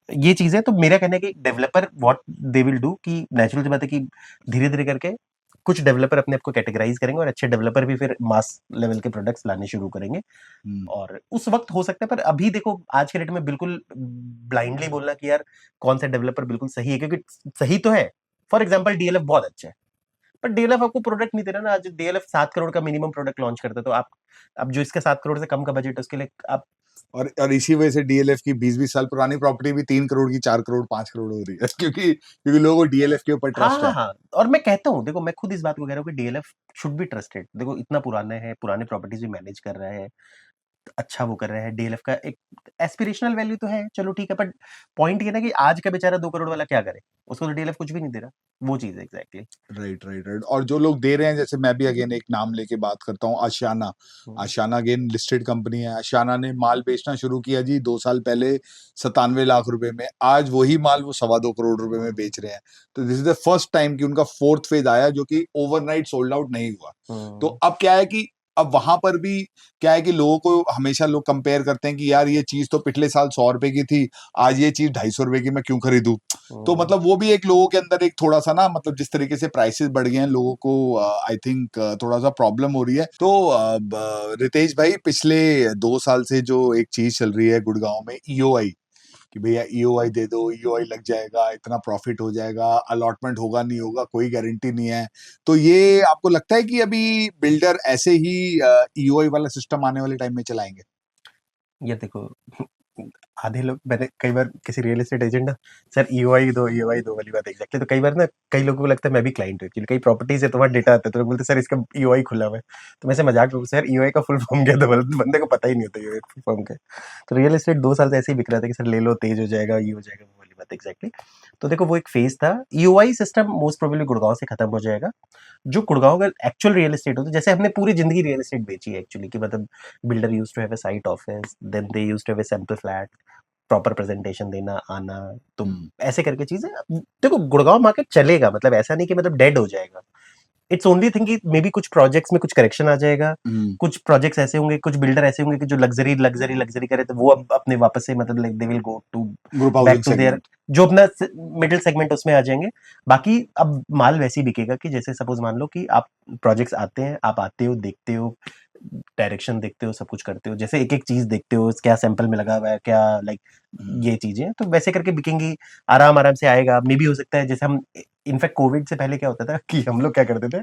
ये चीज है, तो मेरा कहना है कि developer what they will do कि नेचुरल सी बात है कि धीरे धीरे करके कुछ डेवलपर अपने आप को कैटेगराइज करेंगे और अच्छे डेवलपर भी फिर मास लेवल के प्रोडक्ट्स लाने शुरू करेंगे। हम्म। और उस वक्त हो सकता है, पर अभी देखो आज के डेट में बिल्कुल ब्लाइंडली बोलना कि यार कौन सा डेवलपर बिल्कुल सही है, क्योंकि सही तो है। फॉर एग्जाम्पल डीएलएफ बहुत अच्छा है, पर डीएलएफ आपको प्रोडक्ट नहीं दे रहा ना। आज डीएलएफ 7 करोड़ का मिनिमम प्रोडक्ट लॉन्च करता है, तो आप अब जो इसका 7 करोड़ से कम का बजट है उसके लिए आप और इसी वजह से डीएलएफ की 20-20 साल पुरानी प्रॉपर्टी भी 3 करोड़ की 4 करोड़ 5 करोड़ हो रही है क्योंकि लोगों को डीएलएफ के ऊपर हाँ ट्रस्ट हाँ है। हाँ, और मैं कहता हूँ देखो मैं खुद इस बात को कह रहा हूँ कि डीएलएफ शुड बी ट्रस्टेड। देखो इतना पुराना है, पुराने प्रॉपर्टीज भी मैनेज कर रहा है, अच्छा वो कर रहे हैं, डीएलएफ का एक एस्पिरेशनल वैल्यू तो है, चलो ठीक है, बट पॉइंट ये ना कि आज का बेचारा 2 करोड़ वाला क्या करे? उसको तो डीएलएफ कुछ भी नहीं दे रहा। वो चीज़ है एग्ज़ैक्टली। Right, right, right. और जो लोग दे रहे हैं, जैसे मैं भी अगेन एक नाम लेके बात करता हूँ, आशियाना। हुँ, आशियाना अगेन लिस्टेड कंपनी है। आशियाना ने माल बेचना शुरू किया जी 2 साल पहले 97 लाख रुपए में। आज वही माल वो 2.25 करोड़ रुपए में बेच रहे हैं। तो this is the first time कि उनका फोर्थ फेज आया जो कि ओवरनाइट सोल्ड आउट नहीं हुआ। तो हुँ, अब क्या है कि अब वहां पर भी क्या है कि लोगों को हमेशा लोग कंपेयर करते हैं कि यार ये चीज तो पिछले साल 100 रुपए की थी, आज ये चीज 250 रुपए की, मैं क्यों खरीदूं? तो हुँ। मतलब वो भी एक लोगों के अंदर एक थोड़ा सा ना, मतलब जिस तरीके से प्राइसेस बढ़ गए हैं, लोगों को आई थिंक थोड़ा सा प्रॉब्लम हो रही है। तो रितेश भाई, पिछले 2 साल से जो एक चीज चल रही है गुड़गांव में, ईओआई, कि भैया ईओआई दे दो, ईओआई लग जाएगा, इतना प्रॉफिट हो जाएगा, अलॉटमेंट होगा नहीं होगा कोई गारंटी नहीं है। तो ये आपको लगता है कि अभी बिल्डर ऐसे ही ईओआई वाला सिस्टम आने वाले टाइम में चलाएंगे? ये देखो, आधे लोग, मैंने कई बार किसी रियल एस्टेट एजेंट ना, सर ईओआई दो वाली बात एग्जैक्टली, तो कई बार ना कई लोगों को लगता है मैं भी क्लाइंट हूँ एक्चुअली, कई प्रॉपर्टीज है तुम्हारा डेटा आता है तो लोग बोलते हैं सर इसका ईओआई खुला हुआ है। तो मैं से मजाक करूँ, सर ईओआई का फुल फॉर्म क्या था? बंदे को पता ही नहीं होता ईओआई फुल फॉर्म क्या है। तो रियल एस्टेट 2 साल से ऐसे ही बिक रहा था कि सर ले लो, तेज हो जाएगा, ये हो जाएगा, वो वाली बात एग्जैक्टली। तो देखो वो एक फेज था। EOI system most probably Gurgaon से खत्म हो जाएगा। जो गुड़गांव का एक्चुअल रियल एस्टेट होता है, जैसे हमने पूरी जिंदगी रियल एस्टेट बेची है एक्चुअली, कि मतलब builder used to have a site office, then they used to have a sample flat, proper presentation देना आना, तो हम्म। ऐसे करके चीजें। देखो गुड़गांव मार्केट चलेगा, मतलब ऐसा नहीं कि मतलब डेड हो जाएगा। इट्स ओनली थिंग कि मे बी कुछ प्रोजेक्ट्स में कुछ करेक्शन आ जाएगा। हम्म। कुछ प्रोजेक्ट्स ऐसे होंगे, कुछ बिल्डर ऐसे होंगे कि जो लग्जरी लग्जरी लग्जरी करे, तो वो अब अपने वापस से मतलब like they will go to group back housing to there, segment. जो अपना मिडिल सेगमेंट उसमें आ जाएंगे। बाकी अब माल वैसे ही बिकेगा कि जैसे सपोज मान लो कि आप प्रोजेक्ट्स आते हैं, आप आते हो, देखते हो, डायरेक्शन देखते हो, सब कुछ करते हो, जैसे एक एक चीज देखते हो, क्या सैंपल में लगा हुआ है, क्या लाइक हम्म। ये चीजें, तो वैसे करके बिकेंगी। आराम आराम से आएगा। मे भी हो सकता है जैसे हम, इनफैक्ट कोविड से पहले क्या होता था कि हम लोग क्या करते थे,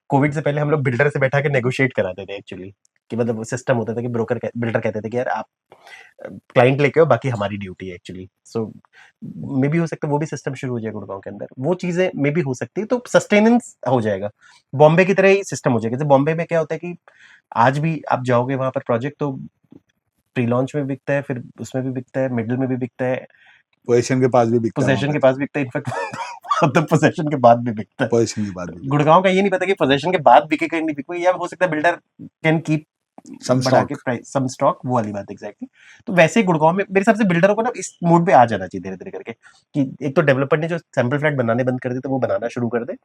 कोविड से पहले हम लोग बिल्डर से बैठा के नेगोशिएट कराते थे एक्चुअली, कि मतलब वो सिस्टम होता था कि ब्रोकर बिल्डर कहते थे कि यार आप क्लाइंट लेके आओ, बाकी हमारी ड्यूटी है एक्चुअली। सो मे भी हो सकता है वो भी सिस्टम शुरू हो जाए गुड़गांव के अंदर, वो चीजें मे भी हो सकती है, तो सस्टेनेंस हो जाएगा। बॉम्बे की तरह ही सिस्टम हो जाएगा। जैसे बॉम्बे में क्या होता है कि आज भी आप जाओगे वहां पर प्रोजेक्ट, तो प्री लॉन्च में बिकता है, फिर उसमें भी बिकता है, मिडिल में भी बिकता है, पोजीशन के पास भी बिकता है वहां पोजेशन पे। के पास बिकता है, इनफैक्ट तो पोजेशन के बाद भी बिकता है। पोजीशन के बाद भी बिकता है। गुड़गांव का ये नहीं पता कि पोजेशन के बाद बिकेगा नहीं बिकेगा, या हो सकता है बिल्डर कैन कीप सम बढ़ा के स्टॉक। प्राइस सम स्टॉक, वो वाली बात एग्जैक्टली। तो वैसे ही गुड़गांव में मेरे हिसाब से बिल्डरों को ना इस मूड पे आ जाना चाहिए धीरे धीरे करके, कि एक तो डेवलपर ने जो सैंपल फ्लैट बनाने बंद कर दिए, तो वो बनाना शुरू कर दे,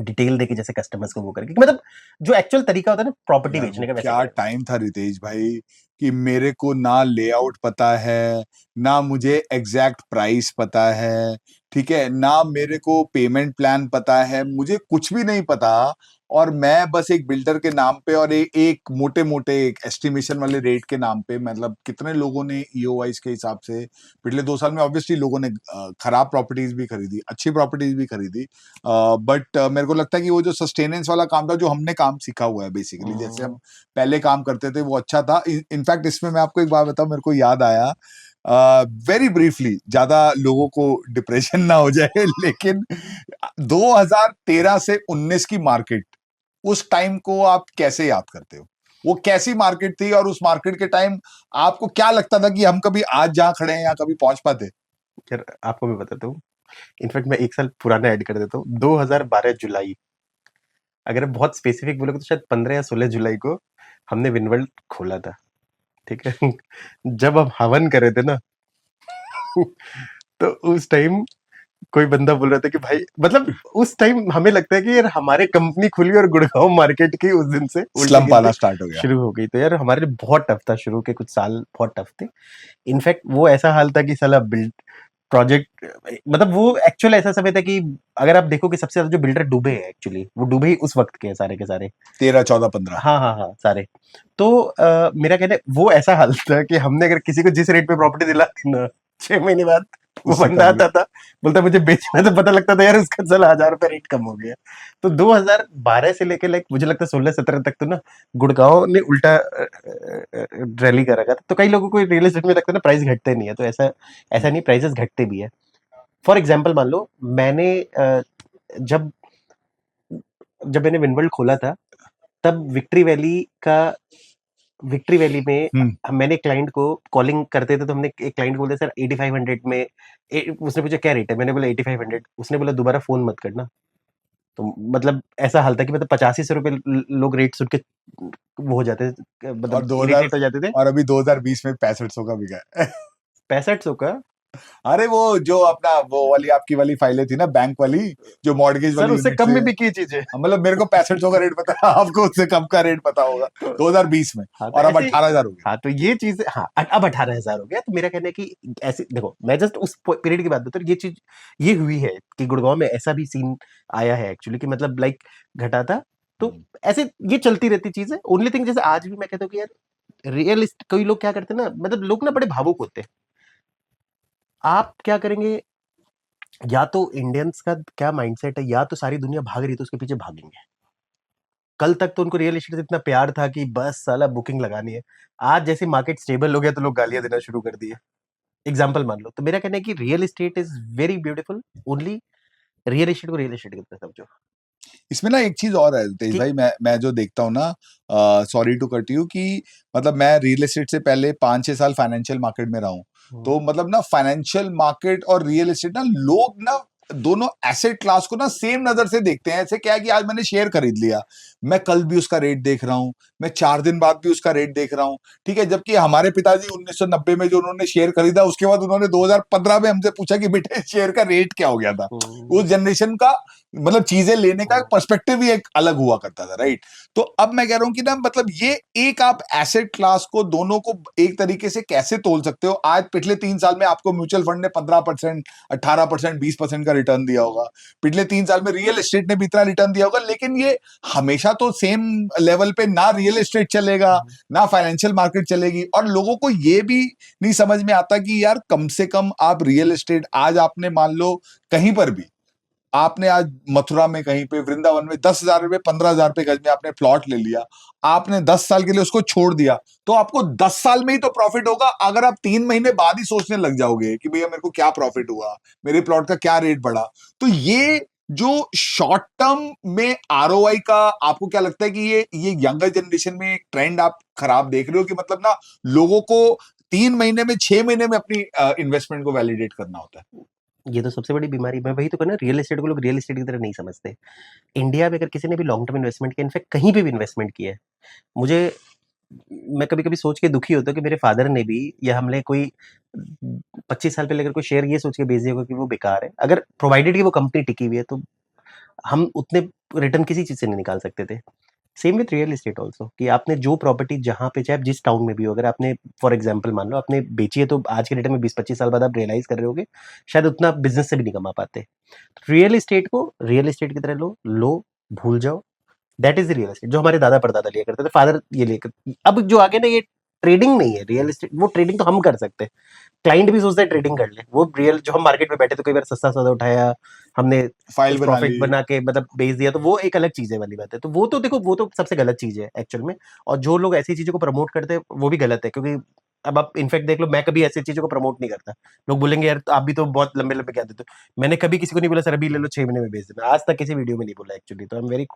डिटेल देके जैसे कस्टमर्स को वो करके, कि मतलब जो एक्चुअल तरीका होता है ना प्रॉपर्टी यार वो बेचने का, वैसे क्या करे। टाइम था रितेश भाई, कि मेरे को ना लेआउट पता है, ना मुझे एग्जैक्ट प्राइस पता है, ठीक है, ना मेरे को पेमेंट प्लान पता है, मुझे कुछ भी नहीं पता। और मैं बस एक बिल्डर के नाम पे और एक मोटे मोटे एक एस्टिमेशन वाले रेट के नाम पे, मतलब कितने लोगों ने ईओआईस के हिसाब से पिछले 2 साल में ऑब्वियसली लोगों ने खराब प्रॉपर्टीज भी खरीदी, अच्छी प्रॉपर्टीज भी खरीदी। बट मेरे को लगता है कि वो जो सस्टेनेंस वाला काम था, जो हमने काम सीखा हुआ है बेसिकली, जैसे हम पहले काम करते थे, वो अच्छा था। इनफैक्ट इसमें मैं आपको एक बात बताऊं, मेरे को याद आया वेरी ब्रीफली, ज्यादा लोगों को डिप्रेशन ना हो जाए, लेकिन 2013 से 19 की मार्केट, उस टाइम को आप कैसे याद करते हो? वो कैसी मार्केट थी, और उस मार्केट के टाइम आपको क्या लगता था कि हम कभी आज जहां खड़े हैं या कभी पहुंच पाते? यार आपको मैं बताता हूँ, इनफैक्ट मैं एक साल पुराना ऐड कर देता हूँ, 2012 जुलाई, अगर आप बहुत स्पेसिफिक बोलोगे तो शायद 15 या 16 जुलाई को हमने विनवर्ल्ड खोला था, ठीक है। जब हम हवन कर रहे थे ना, तो उस टाइम कोई बंदा बोल रहा था कि भाई, मतलब उस टाइम हमें लगता है कि यार हमारे कंपनी खुली और गुड़गांव मार्केट की उस दिन से उल्टी स्लम्प गिनती आना स्टार्ट हो गया। शुरू हो गई। तो यार हमारे लिए बहुत टफ था, शुरू के कुछ साल बहुत टफ थे। इनफैक्ट वो ऐसा हाल था कि साला बिल्ड प्रोजेक्ट, मतलब वो एक्चुअल ऐसा समय था कि अगर आप देखो कि सबसे ज्यादा जो बिल्डर डूबे हैं एक्चुअली, वो डूबे ही उस वक्त के हैं सारे के सारे। 13, 14, 15। हाँ हाँ हाँ, सारे। तो मेरा कहना है वो ऐसा हाल था कि हमने अगर किसी को जिस रेट पे प्रॉपर्टी दिला दी ना, 6 महीने बाद वो उससे बंदा कम भी। आता था, बोलता मुझे बेचना है, तो पता लगता था यार उसका चला 1000 रुपये रेट कम हो गया। तो 2012 से लेके लाइक मुझे लगता है 16-17 तक तो ना गुड़गांव ने उल्टा रैली कर रखा था। तो कई लोगों को रियल एस्टेट में लगता है ना प्राइस घटते नहीं है, तो ऐसा ऐसा नहीं, प्राइसेस घटते भी है। फॉर एग्जाम्पल मान लो मैंने जब जब मैंने विनवर्ल्ड खोला था, तब विक्ट्री वैली का विक्ट्री वैली में मैंने क्लाइंट को कॉलिंग करते थे, तो हमने एक क्लाइंट को बोला सर 8500 में उसने पूछा क्या रेट है, मैंने बोला 8500, उसने बोला दोबारा फोन मत करना। तो मतलब ऐसा हाल था कि मतलब 85 रुपए लोग रेट सुन के वो हो जाते थे, और मतलब 2000 इरिटेट हो जाते थे। और अभी 2020 में 6500 का बिका है। 6500 का? अरे वो जो अपना वो वाली आपकी वाली फाइलें थी ना, बैंक वाली, जो मॉर्गेज सर वाली उससे यूनिट कम से। में बिकी चीजें। मतलब मेरे को 6500 का रेट पता है, आपको उससे कम का रेट पता होगा तो 2020 में, हाँ, तो और अब ऐसे 18,000 हो गया। हाँ, तो ये चीज, हाँ अब 18,000 हो गया। तो मेरा कहना है कि ऐसे देखो, मैं जस्ट उस पीरियड की बात बता रहा हूँ। ये चीज ये हुई है कि गुड़गांव में ऐसा भी सीन आया है एक्चुअली, कि मतलब लाइक घटा था। तो हम्म। ऐसे ये चलती रहती चीज है। ओनली थिंग, जैसे आज भी मैं कहता हूँ कि यार रियल, कई लोग क्या करते हैं ना, मतलब लोग ना बड़े भावुक होते हैं। आप क्या करेंगे, या तो इंडियंस का क्या माइंडसेट है, या तो सारी दुनिया भाग रही है तो उसके पीछे भागेंगे। कल तक तो उनको रियल एस्टेट से इतना प्यार था कि बस साला बुकिंग लगानी है। आज जैसे मार्केट स्टेबल हो गया तो लोग गालियां देना शुरू कर दिए। एग्जाम्पल मान लो। तो मेरा कहना है कि real estate is very beautiful. Only real estate को रियल एस्टेट की तरह समझो। इसमें ना एक चीज और है तेज कि भाई, मैं जो देखता हूँ ना, सॉरी टू कट यू, कि मतलब मैं रियल एस्टेट से पहले 5-6 साल फाइनेंशियल मार्केट में रहा हूँ। हम्म, तो मतलब ना फाइनेंशियल मार्केट और रियल एस्टेट ना, लोग ना दोनों एसेट क्लास को ना सेम नजर से देखते हैं। ऐसे क्या है कि आज मैंने शेयर खरीद लिया, मैं कल भी उसका रेट देख रहा हूँ, मैं 4 दिन बाद भी उसका रेट देख रहा हूँ। ठीक है, जबकि हमारे पिताजी 1990 में जो उन्होंने शेयर खरीदा, उसके बाद उन्होंने 2015 में हमसे पूछा कि बेटे शेयर का रेट क्या हो गया था। हम्म, उस जनरेशन का मतलब चीजें लेने का हम्म, पर्सपेक्टिव ही एक अलग हुआ करता था, राइट। तो अब मैं कह रहा हूं कि ना, मतलब ये एक आप एसेट क्लास को दोनों को एक तरीके से कैसे तोल सकते हो। आज पिछले 3 साल में आपको म्यूचुअल फंड ने 15%, 18%, 20% का रिटर्न दिया होगा। पिछले 3 साल में रियल एस्टेट ने भी इतना रिटर्न दिया होगा, लेकिन ये हमेशा तो सेम लेवल पे ना रियल एस्टेट चलेगा, हम्म, ना फाइनेंशियल मार्केट चलेगी। और लोगों को ये भी नहीं समझ में आता कि यार कम से कम आप रियल एस्टेट, आज आपने मान लो कहीं पर भी, आपने आज मथुरा में कहीं पे, वृंदावन में 10,000 रुपए, 15,000 रुपए गज में आपने प्लॉट ले लिया, आपने 10 साल के लिए उसको छोड़ दिया, तो आपको 10 साल में ही तो प्रॉफिट होगा। अगर आप 3 महीने बाद ही सोचने लग जाओगे कि भैया मेरे को क्या प्रॉफिट हुआ, मेरे प्लॉट का क्या रेट बढ़ा, तो ये जो शॉर्ट टर्म में आरओआई का, आपको क्या लगता है कि ये यंगर जनरेशन में एक ट्रेंड आप खराब देख रहे हो, कि मतलब ना लोगों को 3 महीने में, 6 महीने में अपनी इन्वेस्टमेंट को वैलिडेट करना होता है। ये तो सबसे बड़ी बीमारी। मैं वही तो कहना, रियल एस्टेट को लोग रियल एस्टेट की तरह नहीं समझते। इंडिया में अगर किसी ने भी लॉन्ग टर्म इन्वेस्टमेंट किया, इनफैक्ट कहीं पे भी इन्वेस्टमेंट किया है, मुझे मैं कभी कभी सोच के दुखी होता हूँ कि मेरे फादर ने भी, या हमने कोई 25 साल पहले अगर कोई शेयर ये सोच के बेच दिया होगा कि वो बेकार है, अगर प्रोवाइडेड कि वो कंपनी टिकी हुई है, तो हम उतने रिटर्न किसी चीज से नहीं निकाल सकते थे। Same with real estate also, कि आपने जो प्रॉपर्टी जहां पे, चाहे जिस टाउन में भी हो, अगर आपने फॉर एग्जांपल मान लो आपने बेची है, तो आज के डेट में 20-25 साल बाद आप रियलाइज कर रहे होगे शायद उतना बिजनेस से भी नहीं कमा पाते। रियल एस्टेट को रियल एस्टेट की तरह लो, भूल जाओ। दैट इज रियल एस्टेट जो हमारे दादा परदादा लिया करते थे, फादर ये लेकर। अब जो आगे ना, ये ट्रेडिंग नहीं है रियल एस्टेट। वो ट्रेडिंग तो हम कर सकते हैं, क्लाइंट भी सोचता है ट्रेडिंग कर ले। वो रियल जो हम मार्केट में बैठे तो कई बार सस्ता सौदा उठाया हमने, फाइल कुछ बना प्रॉफिट ली। बना के मतलब बेच दिया, तो वो एक अलग चीज है वाली बात है। तो वो तो देखो, वो तो सबसे गलत चीज है एक्चुअल में। और जो लोग ऐसी चीजों को प्रमोट करते हैं वो भी गलत है, क्योंकि अब आप इनफैक्ट देख लो, मैं कभी ऐसी चीजों को प्रमोट नहीं करता। लोग बोलेंगे यार आप भी तो बहुत लंबे लंबे क्या देते हो। मैंने कभी किसी को नहीं बोला सर अभी ले लो 6 महीने में बेच देना, आज तक किसी वीडियो में नहीं बोला एक्चुअली। तो आई एम वेरी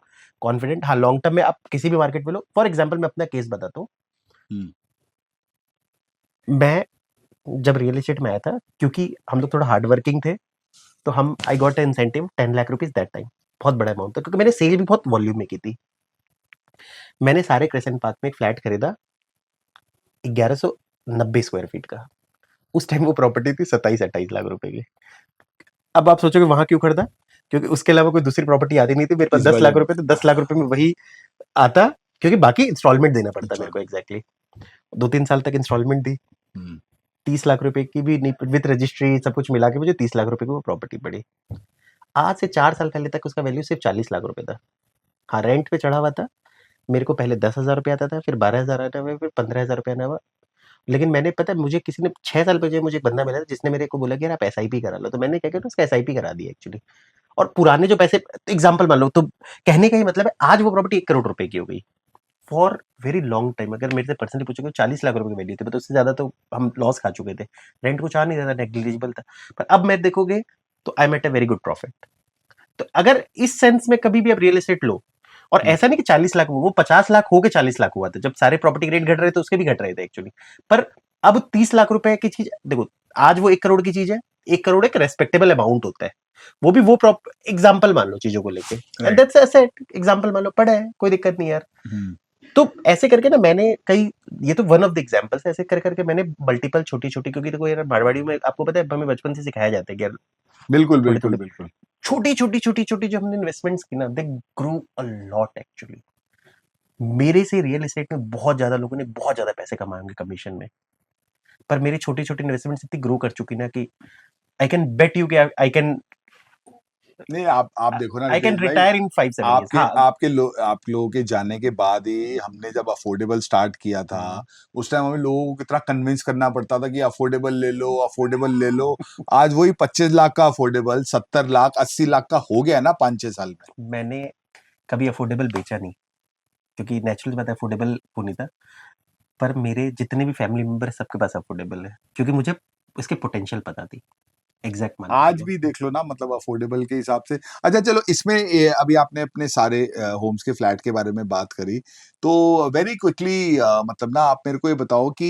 कॉन्फिडेंट। हाँ, लॉन्ग टर्म में आप किसी भी मार्केट में लो। फॉर एग्जाम्पल मैं अपना केस बताता हूँ। हम्म। मैं जब रियल एस्टेट में आया था, क्योंकि हम लोग थोड़ा हार्ड वर्किंग थे, तो हम I got incentive 10 lakh rupees that time. बहुत बड़ा अमाउंट था, क्योंकि मैंने सेल भी बहुत वॉल्यूम में की थी। मैंने सारे क्रेसेंट पार्क में एक फ्लैट खरीदा 1190 स्क्वायर फीट का। उस टाइम वो प्रॉपर्टी थी 27-28 लाख रुपए की। अब आप सोचोगे वहां क्यों खरीदा, क्योंकि उसके अलावा कोई दूसरी प्रॉपर्टी आती नहीं थी मेरे पास। इस दस वजह लाख रुपए तो 10 लाख रुपए में वही आता, क्योंकि बाकी इंस्टॉलमेंट देना पड़ता मेरे को इंस्टॉलमेंट। एग्जैक्टली। 2-3 साल तक इंस्टॉलमेंट दी। हम्म। 30 लाख रुपए की भी विद रजिस्ट्री सब कुछ मिला के मुझे 30 लाख रुपए की वो प्रॉपर्टी पड़ी। आज से 4 साल पहले तक उसका वैल्यू सिर्फ 40 लाख रुपए था। हाँ, रेंट पे चढ़ा हुआ था। मेरे को पहले 10,000 रुपये आता था, फिर 12,000 आना हुआ, फिर 15,000 रुपये आना हुआ। लेकिन मैंने, पता है मुझे, किसी ने 6 साल पहले मुझे एक बंदा मिला था जिसने मेरे को बोला कि यार आप एसआईपी करा लो। तो मैंने क्या किया, उसका एसआईपी करा दी एक्चुअली। और पुराने जो पैसे, एग्जाम्पल मान लो, तो कहने का ही मतलब है आज वो प्रॉपर्टी 1 करोड़ रुपए की हो गई। फॉर वेरी लॉन्ग टाइम अगर मेरे से पर्सनली पूछोगे 40 लाख रुपए की वैल्यू थी, तो उससे ज्यादा तो हम लॉस खा चुके थे। रेंट कुछ आ नहीं रहा था, नेग्लिजिबल था। पर अब मैं देखोगे तो I am at a very good profit. तो अगर इस सेंस में कभी भी आप रियल एस्टेट लो, और ऐसा नहीं कि 40 लाख, वो 50 लाख हो के 40 लाख हुआ था, जब सारे प्रॉपर्टी रेट घट रहे थे उसके भी घट रहे थे एक्चुअली। पर अब 30 लाख रुपए की चीज देखो, आज वो 1 करोड़ की चीज है। 1 करोड़ एक रेस्पेक्टेबल अमाउंट होता है, वो भी वो एग्जाम्पल मान लो चीजों को लेके, एंड दैट्स एसेट, एग्जाम्पल मान लो, पड़ा है, कोई दिक्कत नहीं यार। तो ऐसे करके ना मैंने कई, ये तो वन ऑफ द एग्जांपल्स है, ऐसे कर करके मैंने मल्टीपल छोटी छोटी, क्योंकि देखो यार मारवाड़ी में आपको पता है हमें बचपन से सिखाया जाता है कि यार बिल्कुल थोड़े बिल्कुल थोड़े बिल्कुल। छोटी छोटी छोटी छोटी जो हमने इन्वेस्टमेंट्स की ना, they grow a lot actually. मेरे से रियल एस्टेट में बहुत ज्यादा लोगों ने बहुत ज्यादा पैसे कमाए होंगे कमीशन में, पर मेरी छोटी छोटी इन्वेस्टमेंट्स इतनी ग्रो कर चुकी ना कि आई कैन बेट यू कि नहीं, आप देखो ना आई रितेश कैन भाई, रिटायर इन 5-7 years। आपके हाँ। आप लोगों के जाने के बाद ही हमने जब अफोर्डेबल स्टार्ट किया था, उस टाइम हमें लोगों को कितना कन्विंस करना पड़ता था कि अफोर्डेबल ले लो, अफोर्डेबल ले लो। आज वही 25 लाख का अफोर्डेबल 70 लाख 80 लाख का हो गया ना 5-6 साल में। मैंने कभी अफोर्डेबल बेचा नहीं, क्योंकि नेचुरल बात है अफोर्डेबल वो नहीं था। पर मेरे जितने भी फैमिली मेंबर सबके पास अफोर्डेबल है, क्योंकि मुझे इसके पोटेंशियल पता थी। एग्जैक्ट मान के आज चलो। भी देख लो ना, मतलब अफोर्डेबल के हिसाब से। अच्छा चलो, इसमें अभी आपने अपने सारे होम्स के फ्लैट के बारे में बात करी, तो वेरी क्विकली मतलब ना आप मेरे को ये बताओ कि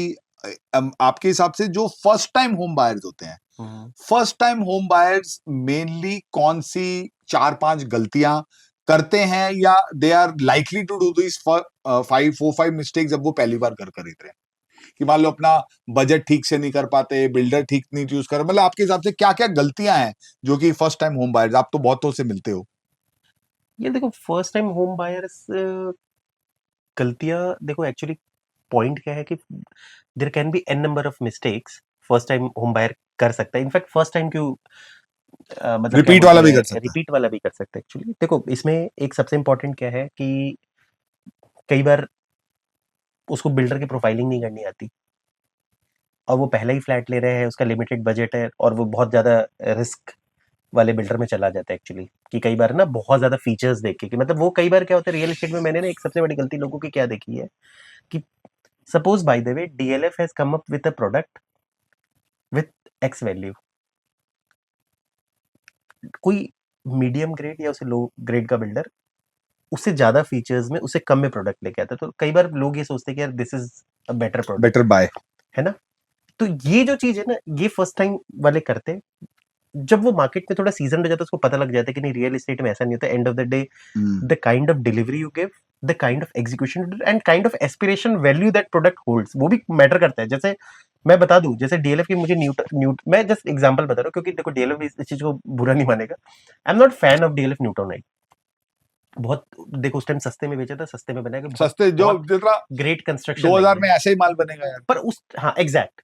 आपके हिसाब से जो फर्स्ट टाइम होम बायर्स होते हैं, hmm. First time home buyers mainly कौन सी 4-5 गलतियां करते हैं, या they are likely to do this 5 mistakes जब वो पहली बार घर खरीद रहे हैं? कि मान लो अपना बजट ठीक से नहीं कर पाते, बिल्डर ठीक नहीं चूज कर, मतलब आपके हिसाब से क्या क्या गलतियां हैं जो कि फर्स्ट टाइम होम बायर्स, आप तो बहुतों से मिलते हो? ये देखो फर्स्ट टाइम होम बायर्स, गलतियां देखो एक्चुअली पॉइंट क्या है कि there can be an number of mistakes first time home buyer कर सकता है। इनफैक्ट फर्स्ट टाइम क्यों, मतलब क्या रिपीट बोलते वाला भी हैं, कर सकता रिपीट वाला भी कर सकता है एक्चुअली। देखो इसमें एक सबसे इंपॉर्टेंट क्या है कि कई बार उसको बिल्डर की प्रोफाइलिंग नहीं करनी आती, और वो पहला ही फ्लैट ले रहे हैं, उसका लिमिटेड बजट है, और वो बहुत ज्यादा रिस्क वाले बिल्डर में चला जाता है एक्चुअली। कि कई बार ना बहुत ज्यादा फीचर्स देख के, कि मतलब वो कई बार क्या होता है रियल एस्टेट में, मैंने ना एक सबसे बड़ी गलती लोगों की क्या देखी है कि suppose by the way DLF has come up with a product with x value, कोई मीडियम ग्रेड या उसे लो ग्रेड का बिल्डर उससे ज्यादा फीचर्स में उससे कम में प्रोडक्ट लेके आता है, तो कई बार लोग ये सोचते हैं कि यार दिस इज अ बेटर है, प्रोडक्ट, बेटर बाय। है ना। तो ये जो चीज है ना, ये फर्स्ट टाइम वाले करते हैं। जब वो मार्केट में थोड़ा सीजन हो जाता है उसको पता लग जाता है कि नहीं, रियल एस्टेट में ऐसा नहीं होता। End of the day the kind of delivery you give, the kind of execution and kind of aspiration value that product holds, वो भी मैटर करता है। जैसे मैं बता दूं, जैसे डीएलएफ की मुझे मैं जस्ट एग्जांपल बता रहा हूँ, क्योंकि देखो डीएलएफ इस चीज को बुरा नहीं मानेगा। I am not fan of DLF न्यूटोनाइट। बहुत, देखो उस टाइम सस्ते में बेचा था, सस्ते में बनाया, बहुत सस्ते जो बहुत जितना ग्रेट कंस्ट्रक्शन नहीं 2000 है। में ऐसे ही माल बनेगा यार। पर उस, हाँ एग्जैक्ट,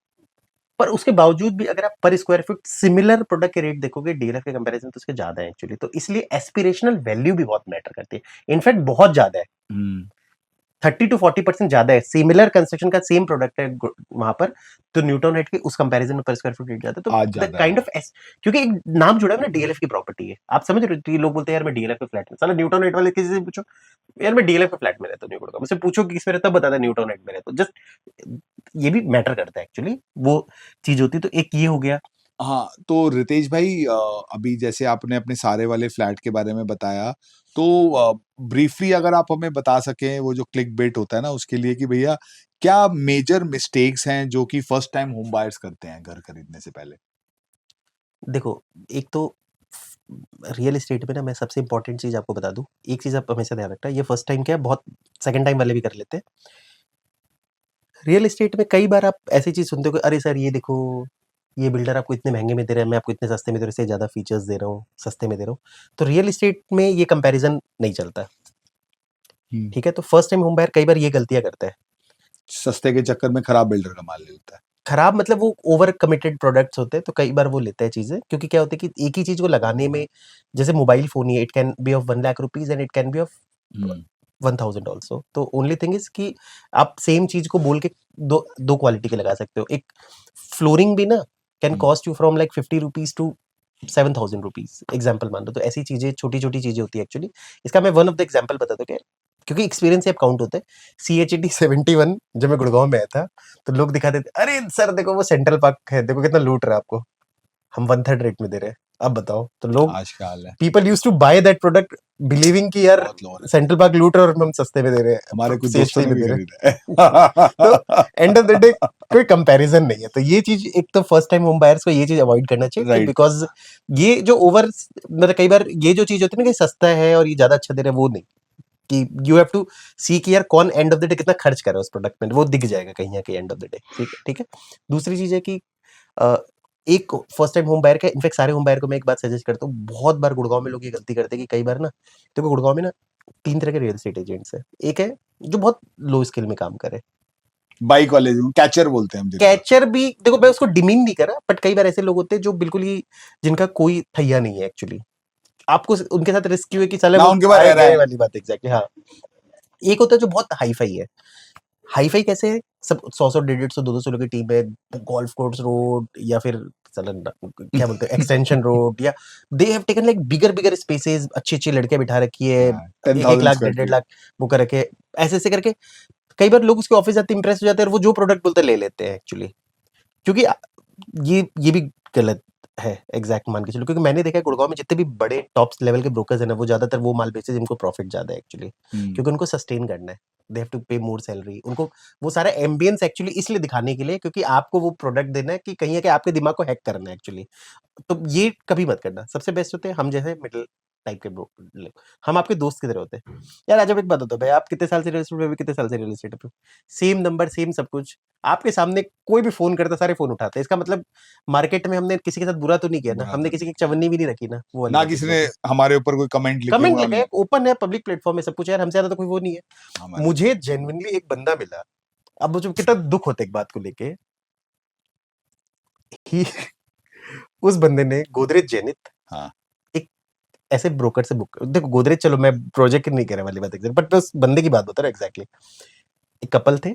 पर उसके बावजूद भी अगर आप पर स्क्वायर फीट सिमिलर प्रोडक्ट के रेट देखोगे डीएलएफ के कंपैरिजन तो उसके ज्यादा है एक्चुअली। तो इसलिए एस्पिरेशनल वैल्यू भी बहुत मैटर करती है, इनफैक्ट बहुत ज्यादा है। 30 to 40% ज्यादा है। सिमिलर कंस्ट्रक्शन का सेम प्रोडक्ट है वहां पर, तो न्यूटन हेट के उस कंपैरिजन में पर स्क्वायर फुट रेट ज्यादा है। आज तो द ज्यादा है। काइंड ऑफ एस, क्योंकि एक नाम जुड़ा है ना डीएलएफ की प्रॉपर्टी है, आप समझ रहे हो। तो ये लोग बोलते हैं यार मैं डीएलएफ के फ्लैट में, साला न्यूटन हेट वाले किसी से पूछो यार मैं डीएलएफ के फ्लैट में रहता हूँ न्यूटन का, मुझसे पूछो कि किस में रहता है, बताता न्यूटन हेट में रहता हूँ। जस्ट ये भी मैटर करता है एक्चुअली, वो चीज होती है। तो एक ये हो गया। हाँ, तो रितेश भाई, अभी जैसे आपने अपने सारे वाले फ्लैट के बारे में बताया, तो ब्रीफली अगर आप हमें बता सकें वो जो क्लिक बेट होता है ना उसके लिए, कि भैया क्या मेजर मिस्टेक्स हैं जो कि फर्स्ट टाइम होम बायर्स करते हैं घर खरीदने से पहले? देखो एक तो रियल एस्टेट में ना मैं सबसे इंपॉर्टेंट चीज आपको बता दूं, एक चीज आप हमेशा ध्यान रखना, ये फर्स्ट टाइम क्या है, बहुत सेकंड टाइम वाले भी कर लेते हैं। रियल एस्टेट में कई बार आप ऐसी चीज सुनते हो कि अरे सर ये देखो, ये बिल्डर आपको इतने महंगे में दे रहा है, मैं आपको इतने सस्ते में दे रहा हूँ, इससे ज्यादा फीचर्स दे रहा हूँ, सस्ते में दे रहा हूँ। तो रियल एस्टेट में ये कंपैरिजन नहीं चलता। हम्म। ठीक है, तो फर्स्ट टाइम होम बायर कई बार ये गलतियां करता है। सस्ते के चक्कर में खराब बिल्डर का माल ले लेता है। खराब मतलब वो ओवर कमिटेड प्रोडक्ट्स होते हैं, तो कई बार वो लेते हैं चीजें, क्योंकि क्या होता है कि एक ही चीज को लगाने में, जैसे mobile phone he, it can be of 1 lakh rupees and it can be of hmm 1000 also. तो ओनली थिंग इज कि आप सेम चीज को बोल के दो दो क्वालिटी के लगा सकते हो। एक फ्लोरिंग भी ना can hmm. Cost you from like 50 rupees to 7000 rupees, example मान लो। तो ऐसी चीजें छोटी छोटी चीजें होती है एक्चुअली। इसका मैं वन ऑफ द एग्जाम्पल बता दूं क्या, क्योंकि एक्सपीरियंस से अब काउंट होता है। CHED 71 जब मैं गुड़गांव में आया था, तो लोग दिखा देते, अरे सर देखो वो सेंट्रल पार्क है, देखो कितना लूट रहा है आपको, हम 1/3 रेट में दे रहे हैं। अब बताओ, तो लोग आज का हाल है, people use to buy that product believing कि यार बहुत लो है। सेंट्रल पार्क लूट रहे और हम सस्ते में दे रहे हमारे हैं, कुछ दोस्तों सीएसटी ने में भी दे रहे खरीदा हैं। तो है। एंड ऑफ द डे कोई कंपैरिजन नहीं है। तो ये चीज, एक तो फर्स्ट टाइम होम बायर्स को ये चीज अवॉइड करना चाहिए कि राइट, बिकॉज ये जो ओवर, मतलब कई बार ये जो चीज होती है ना कि सस्ता है और ये ज्यादा अच्छा दे रहा है, वो नहीं। कि यू हैव टू सी कि यार कौन एंड ऑफ द डे कितना खर्च कर रहा है उस प्रोडक्ट में, वो दिख जाएगा कहीं ना कहीं एंड ऑफ द डे। ठीक है, ठीक है। दूसरी चीज है कि अ, एक फर्स्ट टाइम होम बायर का, इनफैक्ट सारे होम बायर को मैं एक बात सजेस्ट करता हूँ, बहुत बार गुड़गांव में लोग ये गलती करते हैं कि कई बार ना, देखो गुड़गांव में ना 3 तरह के रियल एस्टेट एजेंट्स हैं। एक है जो बहुत लो स्किल में काम करे, बाइक वाले कैचर बोलते हैं हम जिनको। कैचर भी, देखो मैं उसको डिमीन नहीं कर रहा, बट कई बार ऐसे लोग होते हैं जो बिल्कुल ही, जिनका कोई थैया नहीं है एक्चुअली। आपको उनके साथ रिस्क क्यों है कि साले ना वो उनके पास आए रह रहा गए है। वाली बात, एग्जैक्टली, हाँ। एक होता है जो बहुत हाई फाई है। हाई फाई कैसे है? सब 100 डेढ़ सौ 200 लोगों की टीम है, गोल्फ कोर्स रोड या फिर चलन क्या बोलते हैं एक्सटेंशन रोड, या they have taken like bigger bigger spaces, अच्छी अच्छी लड़कियां बिठा रखी है, टेन 1 1 लाख थाउजेंड डेढ़ स्क्वायर डेढ़ फीट लाख वो कर रखे, ऐसे ऐसे करके कई बार लोग उसके ऑफिस जाते इंप्रेस हो जाते हैं और वो जो प्रोडक्ट बोलते हैं ले लेते हैं एक्चुअली। क्योंकि ये भी गलत है, एग्जैक्ट मान के चलो, क्योंकि मैंने देखा है गुड़गांव में जितने भी बड़े टॉप लेवल के ब्रोकर्स हैं ना, वो ज्यादातर वो माल बेचते हैं जिनको प्रॉफिट ज्यादा है एक्चुअली, क्योंकि उनको सस्टेन करना है। दे हैव टू पे मोर सैलरी, उनको वो सारा एम्बियंस एक्चुअली इसलिए दिखाने के लिए, क्योंकि आपको वो प्रोडक्ट देना है कि कहीं है कि आपके दिमाग को हैक करना है एक्चुअली। तो ये कभी मत करना। सबसे बेस्ट होते हैं हम जैसे मिडिल टाइप के ब्रोकर, हम आपके दोस्त की तरह होते हैं। यार आज एक बात होता है भाई, आप कितने साल से रियल एस्टेट में, कितने साल से रियल एस्टेट पे, सेम नंबर सेम सब कुछ, आपके सामने कोई भी फोन करता सारे फोन उठाते हैं, इसका मतलब मार्केट में हमने किसी के साथ बुरा तो नहीं किया ना, बुरा हमने तो किसी नहीं, की चवन्नी भी नहीं रखी ना, वो वाली ना बात किसी ने एग्जैक्टली। हमारे ऊपर कोई कमेंट लिखे कमेंट हुए लगे, हमने। ओपन है, पब्लिक प्लेटफॉर्म है सब कुछ, यार हमसे ज्यादा तो कोई वो नहीं है। हमारे मुझे जेन्युइनली एक बंदा मिला, अब मुझे कितना दुख होता है एक बात को लेके, ही उस बंदे ने गोदरेज जेनिथ, हाँ, एक ऐसे ब्रोकर से बुक, देखो गोदरेज, चलो मैं प्रोजेक्ट नहीं कह रहा वाली बात एग्जैक्ट, बट उस बंदे की बात बता रहा हूँ एग्जैक्टली। एक कपल थे,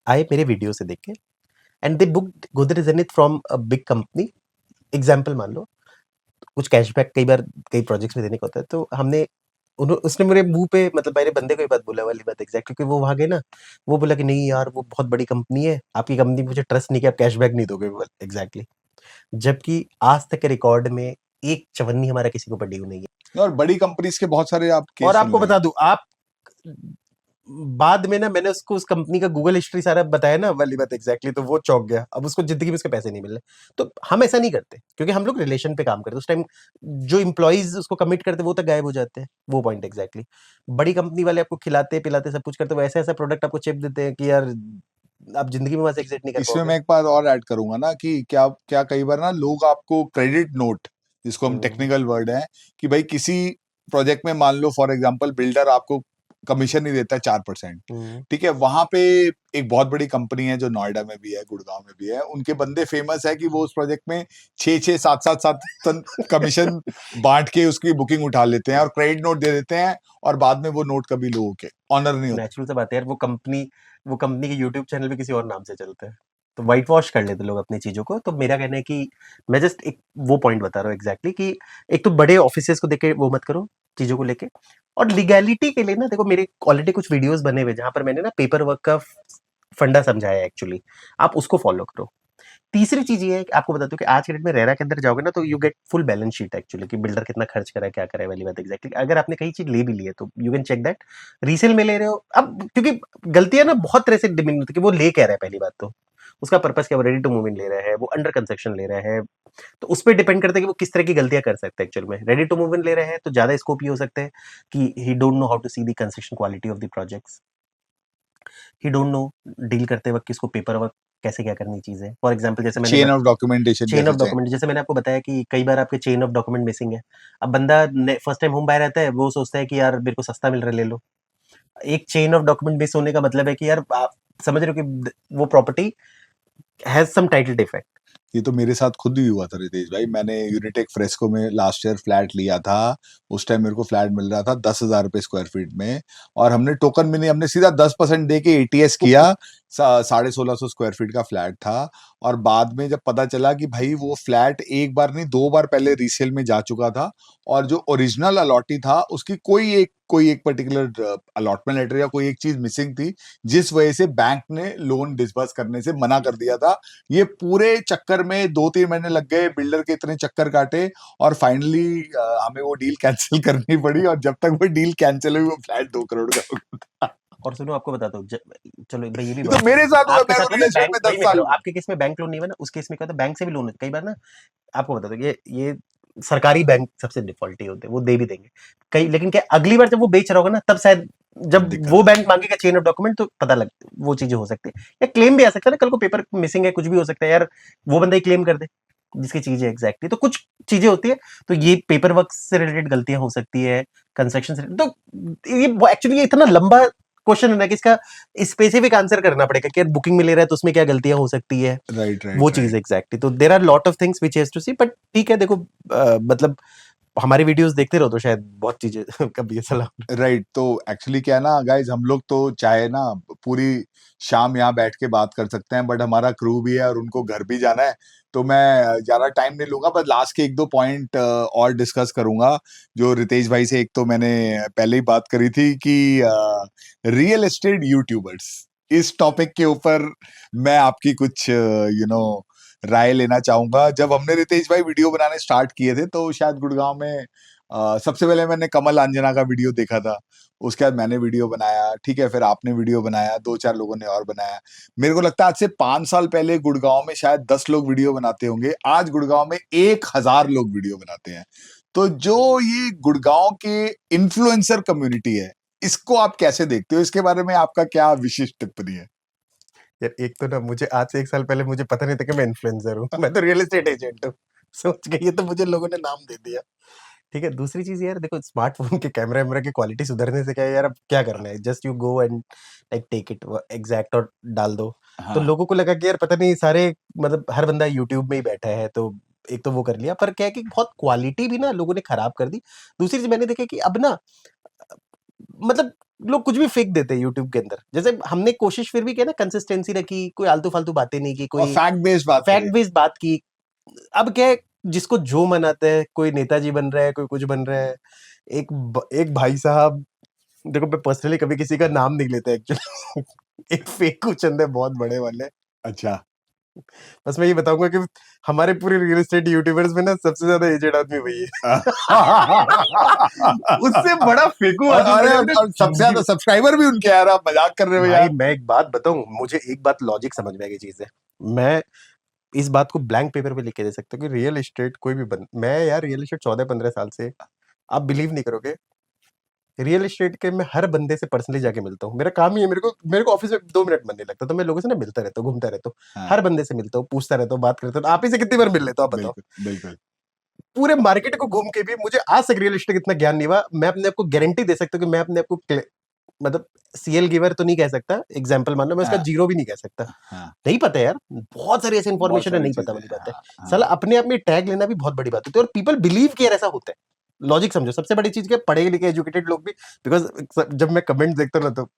आए मेरे वीडियो से देख के, and they book Godrej zenith from a big company. Example मान लो, कुछ कैशबैक कई बार कई प्रोजेक्ट्स में देने को होता है, तो हमने उसने मेरे मुंह पे, मतलब मेरे बंदे को ये बात बोला वाली बात एग्जैक्ट, क्योंकि वो वहां गए ना, वो बोला कि नहीं यार वो बहुत बड़ी कंपनी है, आपकी कंपनी मुझे ट्रस्ट नहीं, कि आप कैशबैक नहीं दोगे एग्जैक्टली। जबकि आज तक के रिकॉर्ड में एक चवन्नी हमारा किसी को ऊपर ड्यू नहीं है। और बड़ी कंपनीज के बहुत सारे आप और केस सुन आपको लेंगे। बता दूं, आप बाद में ना, मैंने उसको उस कंपनी का गूगल हिस्ट्री सारा बताया ना वाली बात एग्जैक्टली, तो वो चौंक गया, अब उसको जिंदगी में उसके पैसे नहीं मिल रहे। तो हम ऐसा नहीं करते, क्योंकि हम लोग रिलेशन पे काम करते हैं, उस टाइम जो इंप्लॉइज उसको कमिट करते वो तक गायब हो जाते हैं, वो पॉइंट एग्जैक्टली। बड़ी कंपनी वाले आपको खिलाते पिलाते सब कुछ करते, वो ऐसा ऐसा प्रोडक्ट आपको चिप देते हैं कि यार आप जिंदगी में वहां से एग्जिट नहीं कर इसमें पाओगे। मैं एक बात और ऐड करूंगा ना कि क्या क्या कई बार ना लोग आपको क्रेडिट नोट, जिसको हम हम्म, टेक्निकल वर्ड है, कि भाई किसी प्रोजेक्ट में मान लो फॉर एग्जांपल बिल्डर आपको कमीशन नहीं देता है 4%। हम्म, ठीक है, वहां पे एक बहुत बड़ी कंपनी है जो नोएडा में भी है, गुड़गांव में भी है, उनके बंदे फेमस है कि वो उस प्रोजेक्ट में 6 6 7 7 7 कमीशन बांट के उसकी बुकिंग उठा लेते हैं और क्रेडिट नोट दे देते हैं, और बाद में वो नोट कभी लोगों के ऑनर नहीं होते। नेचुरल सा बात है यार, वो कंपनी के यूट्यूब चैनल भी किसी और नाम से चलते हैं, तो व्हाइट वॉश कर लेते लोग अपनी चीजों को। तो मेरा कहना है कि मैं जस्ट एक वो पॉइंट बता रहा हूँ एग्जैक्टली कि एक तो बड़े ऑफिसेस को देख के वो मत करो चीजों को लेके। और लीगैलिटी के लिए ना, देखो मेरे ऑलरेडी कुछ वीडियोस बने हुए जहां पर मैंने ना पेपर वर्क का फंडा समझाया है एक्चुअली, आप उसको फॉलो करो। तीसरी चीज ये है कि आपको बताता हूँ कि आज के डेट में रेरा के अंदर जाओगे ना, तो you get full balance sheet actually, कि बिल्डर कितना खर्च करा है, क्या करा है वाली बात एग्जैक्टली। अगर आपने कहीं चीज ले भी ली है तो you can check that, resale में ले रहे हो अब, क्योंकि गलतियां ना बहुत तरह से डिमीन होती है, कि वो ले कह रहा है, पहली बात तो उसका पर्पस क्या, वो रेडी टू मूव इन ले रहा है, वो अंडर कंस्ट्रक्शन ले रहा है, तो उस पर डिपेंड करता है कि वो किस तरह की गलतियां कर सकता है एक्चुअल में। रेडी टू मूव इन ले रहे हैं तो ज्यादा स्कोप ये हो सकता है कि he don't know how to see the construction quality of the projects, he don't know deal करते वक्त किसको पेपर वर्क कैसे क्या करनी चीजें। फॉर एग्जाम्पल जैसे मैंने चेन ऑफ डॉक्यूमेंटेशन चेन कैसे ऑफ चेन। डॉक्यूमेंट, जैसे मैंने आपको बताया कि कई बार आपके चेन ऑफ डॉक्यूमेंट मिसिंग है। अब बंदा फर्स्ट टाइम होम बायर रहता है, वो सोचता है कि यार मेरे को सस्ता मिल रहा है ले लो। एक चेन ऑफ डॉक्यूमेंट मिस होने का मतलब है कि यार आप समझ रहे हो कि वो property has some title defect. ये तो मेरे साथ खुद भी हुआ था रितेश भाई, मैंने यूनिटेक फ्रेस्को में लास्ट ईयर फ्लैट लिया था। उस टाइम मेरे को फ्लैट मिल रहा था 10,000 रुपए स्क्वायर फीट में, और हमने टोकन में नहीं, हमने सीधा 10% दे के एटीएस किया। 1650 स्क्वायर फीट का फ्लैट था। और बाद में जब पता चला कि भाई वो फ्लैट एक बार नहीं 2 बार पहले रीसेल में जा चुका था, और जो ओरिजिनल अलॉटी था उसकी कोई एक पर्टिकुलर अलॉटमेंट लेटर या कोई एक चीज मिसिंग थी, जिस वजह से बैंक ने लोन डिसबर्स करने से मना कर दिया था। ये पूरे चक्कर में 2-3 महीने लग गए, बिल्डर के इतने चक्कर काटे, और फाइनली हमें वो डील कैंसिल करनी पड़ी, और जब तक वो डील कैंसिल हुई वो फ्लैट 2 करोड़ का हो गया था। और सुनो आपको बताता हूँ चलो भाई ये भी ये बात तो मेरे साथ हुआ, आपके मैं साथ तो हुआ रियल ना एस्टेट बैंक में वही 10 मैं कह साल रहा हूँ हूँ। आपके केस में बैंक लोन नहीं हुआ ना उस केस में क्या होता है बैंक से भी लोन होता है कई बार ना आपको बताता हूँ ये सरकारी बैंक सबसे डिफॉल्टी होते हैं वो दे भी देंगे कई लेकिन क्या अगली बार जब वो बेच रहा होगा ना तब शायद जब दिक्कत वो है। बैंक मांगेगा चेन ऑफ डॉक्यूमेंट तो पता लग वो चीजें हो सकती है या क्लेम भी आ सकता है ना कल को पेपर मिसिंग है कुछ भी हो सकता है यार वो बंदा ही क्लेम कर दे जिसकी चीज है एग्जैक्टली तो कुछ चीजें होती है तो ये पेपर वर्क से रिलेटेड गलतियां हो सकती है कंस्ट्रक्शन से तो ये एक्चुअली ये इतना लंबा क्वेश्चन है ना कि इसका स्पेसिफिक आंसर करना पड़ेगा कि बुकिंग में ले रहा है तो उसमें क्या गलतियां हो सकती है राइट वो राइट चीज राइट। एग्जैक्टली तो there are lot of things which has to see but ठीक है देखो मतलब हमारी वीडियोस देखते रहो तो शायद बहुत चीजें कभी ऐसा राइट, तो एक्चुअली क्या है ना गाइज, हम लोग तो चाहे ना पूरी शाम यहाँ बैठ के बात कर सकते हैं, बट हमारा क्रू भी है और उनको घर भी जाना है। तो मैं ज्यादा टाइम नहीं लूंगा, बस लास्ट के 1-2 पॉइंट और डिस्कस करूंगा। जो रितेश भाई से एक तो मैंने पहले ही बात करी थी कि रियल एस्टेट यूट्यूबर्स, इस टॉपिक के ऊपर मैं आपकी कुछ राय लेना चाहूंगा। जब हमने रितेश भाई वीडियो बनाने स्टार्ट किए थे तो शायद गुड़गांव में सबसे पहले मैंने कमल अंजना का वीडियो देखा था। उसके बाद मैंने वीडियो बनाया, ठीक है, फिर आपने वीडियो बनाया, 2-4 लोगों ने और बनाया। मेरे को लगता है आज से 5 साल पहले गुड़गांव में शायद 10 लोग वीडियो बनाते होंगे, आज गुड़गांव में 1,000 लोग वीडियो बनाते हैं। तो जो ये गुड़गांव के इन्फ्लुएंसर कम्युनिटी है, इसको आप कैसे देखते हो? इसके बारे में आपका क्या विशिष्ट टिप्पणी है? यार एक तो ना मुझे आज से 1 साल पहले मुझे पता नहीं था कि मैं इन्फ्लुएंसर हूँ मैं तो रियल एस्टेट एजेंट हूँ सोच के ये तो मुझे लोगों ने नाम दे दिया ठीक है दूसरी चीज यार देखो स्मार्टफोन के कैमरा वैमरा की क्वालिटी सुधरने से क्या है यार अब क्या करना है just you go and like take it exact और डाल दो तो हाँ। लोगों को लगा कि यार पता नहीं सारे मतलब हर बंदा यूट्यूब में ही बैठा है तो एक तो वो कर लिया पर क्या है कि बहुत क्वालिटी भी ना लोगों ने खराब कर दी दूसरी चीज मैंने देखा कि अब ना मतलब लोग कुछ भी फेंक देते हैं यूट्यूब के अंदर जैसे हमने कोशिश फिर भी किया ना कंसिस्टेंसी रखी कोई आलतू फालतू बातें नहीं की और कोई फैक्ट बेस्ड बात करिए। फैक्ट बेस्ड बात की अब क्या है जिसको जो मनाता है कोई नेताजी बन रहा है कोई कुछ बन रहा है एक भाई साहब देखो मैं पर्सनली कभी किसी का नाम नहीं लेता एक्चुअली एक फेक कुचंद है बहुत बड़े वाले अच्छा। बस मैं ये बताऊंगा कि हमारे पूरे रियल एस्टेट यूट्यूबर्स में ना सबसे ज्यादा एजेड आदमी वही है उससे बड़ा फेंकू और आदमी अरे, मैंने और अपने सबसे जिंदगी ज्यादा में सब्सक्राइबर भी उनके, यार आप मजाक कर रहे हो भाई यार। मैं एक बात बताऊं मुझे एक बात लॉजिक समझ में आ गई चीज है मैं इस बात को ब्लैंक पेपर पे लिख के दे सकता हूँ कि रियल एस्टेट कोई भी मैं यार रियल एस्टेट 14-15 साल से आप बिलीव नहीं करोगे रियल एस्टेट के मैं हर बंदे से पर्सनली जाके मिलता हूँ मेरा काम ही है मेरे को ऑफिस में 2 मिनट मन नहीं लगता तो मैं लोगों से ना मिलता रहता हूँ घूमता रहता हूँ हाँ। हर बंदे से मिलता हूँ पूछता रहता हूँ बात करता हूँ आप ही से कितनी बार मिल लेता हूँ आप बताओ बिल्कुल बिल्कुल। पूरे मार्केट को घूम के भी मुझे आज तक रियल एस्टेट इतना ज्ञान नहीं हुआ मैं अपने आप को गारंटी दे सकता हूँ कि मैं अपने आप को मतलब सीएल गिवर तो नहीं कह सकता एग्जाम्पल मान लो मैं उसका हाँ जीरो भी नहीं कह सकता हाँ। नहीं पता यार बहुत सारी ऐसी बहुत इन्फॉर्मेशन है सारी नहीं पता चीजें वाली हैं, बात है हाँ साला हाँ। अपने आप में टैग लेना भी बहुत बड़ी बात होती है और पीपल बिलीव कि यार ऐसा होता है लॉजिक समझो सबसे बड़ी चीज क्या पढ़े लिखे एजुकेटेड लोग भी बिकॉज जब मैं कमेंट देखता हूँ ना तो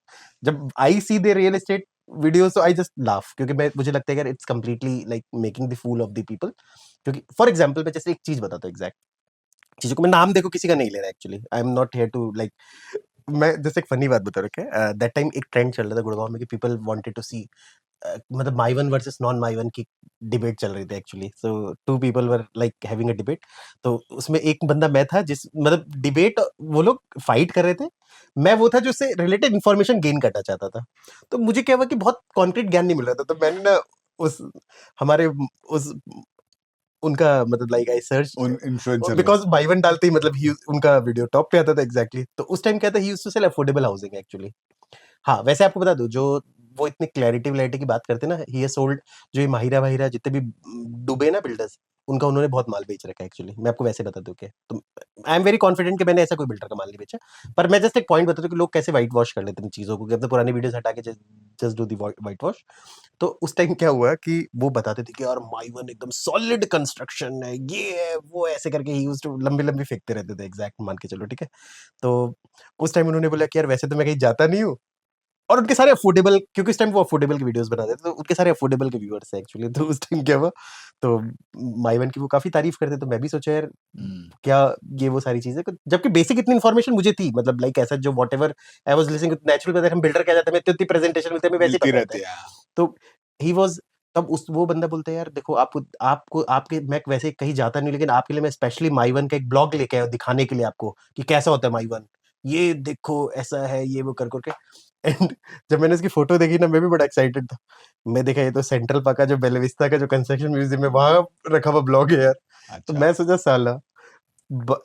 जब आई सी दे रियल एस्टेट वीडियोस तो आई जस्ट लाफ क्योंकि मैं मुझे लगता है यार it's completely like making the fool of the people क्योंकि फॉर एग्जाम्पल मैं जैसे एक चीज बताता हूँ एग्जैक्ट चीजों को मैं नाम देखो किसी का नहीं ले रहा actually I am not here to like मैं जैसे एक फनी बात बता रहा दैट टाइम एक ट्रेंड चल रहा था गुड़गांव में कि पीपल वांटेड टू सी मतलब my one versus non my one की डिबेट चल रही थी actually so two people were like having a debate तो उसमें एक बंदा मैं था जिस मतलब डिबेट वो लोग फाइट कर रहे थे मैं वो था जो उससे रिलेटेड इन्फॉर्मेशन गेन करना चाहता था तो मुझे क्या हुआ कि बहुत कॉन्क्रीट ज्ञान नहीं मिल रहा था तो मैंने ना उस हमारे उस उनका मतलब लाइक आई सर्च उन इन्फ्लुएंसर का। बिकॉज बाई वन डालते ही मतलब उनका वीडियो टॉप पे आता था एग्जैक्टली तो उस टाइम क्या था he used to sell affordable housing actually हाँ वैसे आपको बता दूं जो वो इतनी क्लैरिटी व्लैरिटी की बात करते हैं ना ही सोल्ड जो ये माहिरा वाहिरा जितने भी डूबे ना बिल्डर्स उनका उन्होंने बहुत माल बेच रखा है एक्चुअली मैं आपको वैसे बता दूं कि तो आई एम वेरी कॉन्फिडेंट कि मैंने ऐसा कोई बिल्डर का माल नहीं बेचा पर मैं जस्ट एक पॉइंट बता दूं कि लोग कैसे व्हाइट वॉश कर लेते हैं चीजों को कि अपने पुरानी वीडियोस हटा के just do the white wash तो उस टाइम क्या हुआ कि वो बताते थे कि यार माई वन एकदम सॉलिड कंस्ट्रक्शन है ये है वो ऐसे करके ही यूज्ड टू लंबी लंबी फेंकते रहते थे एग्जैक्ट मान के चलो ठीक है तो उस टाइम उन्होंने बोला कि यार वैसे तो मैं कहीं जाता नहीं हूँ और उनके सारे अफोर्डेबल, क्योंकि इस टाइम वो अफोर्डेबल के वीडियोस बना रहे थे, तो उनके सारे अफोर्डेबल के व्यूअर्स हैं एक्चुअली। तो उस टाइम क्या हुआ, तो माइवन की वो काफी तारीफ करते, तो मैं भी सोचा यार क्या ये वो सारी चीजें, जबकि बेसिक इतनी इन्फॉर्मेशन मुझे थी, मतलब लाइक ऐसा जो what ever I was listening, natural अगर हम बिल्डर क्या जाते हैं, मैं इतनी प्रेजेंटेशन मिलते हैं, मैं वैसे ही मिलती पता रहता रहती है। है। तो ही वाज, तब उस वो बंदा बोलता है यार देखो, आपको आपको आपके, मैं वैसे कहीं जाता नहीं, लेकिन आपके लिए मैं स्पेशली माइवन का एक ब्लॉग लेके आया हूं दिखाने के लिए आपको कि कैसा होता है माइवन, ये देखो ऐसा है, ये वो कर करके। एंड जब मैंने उसकी फोटो देखी ना, मैं भी बड़ा एक्साइटेड था। मैं देखा ये तो सेंट्रल पार्क का जो बेलविस्ता का जो कंस्ट्रक्शन म्यूजियम है वहां रखा हुआ ब्लॉग है यार। तो अच्छा। मैं सोचा साला,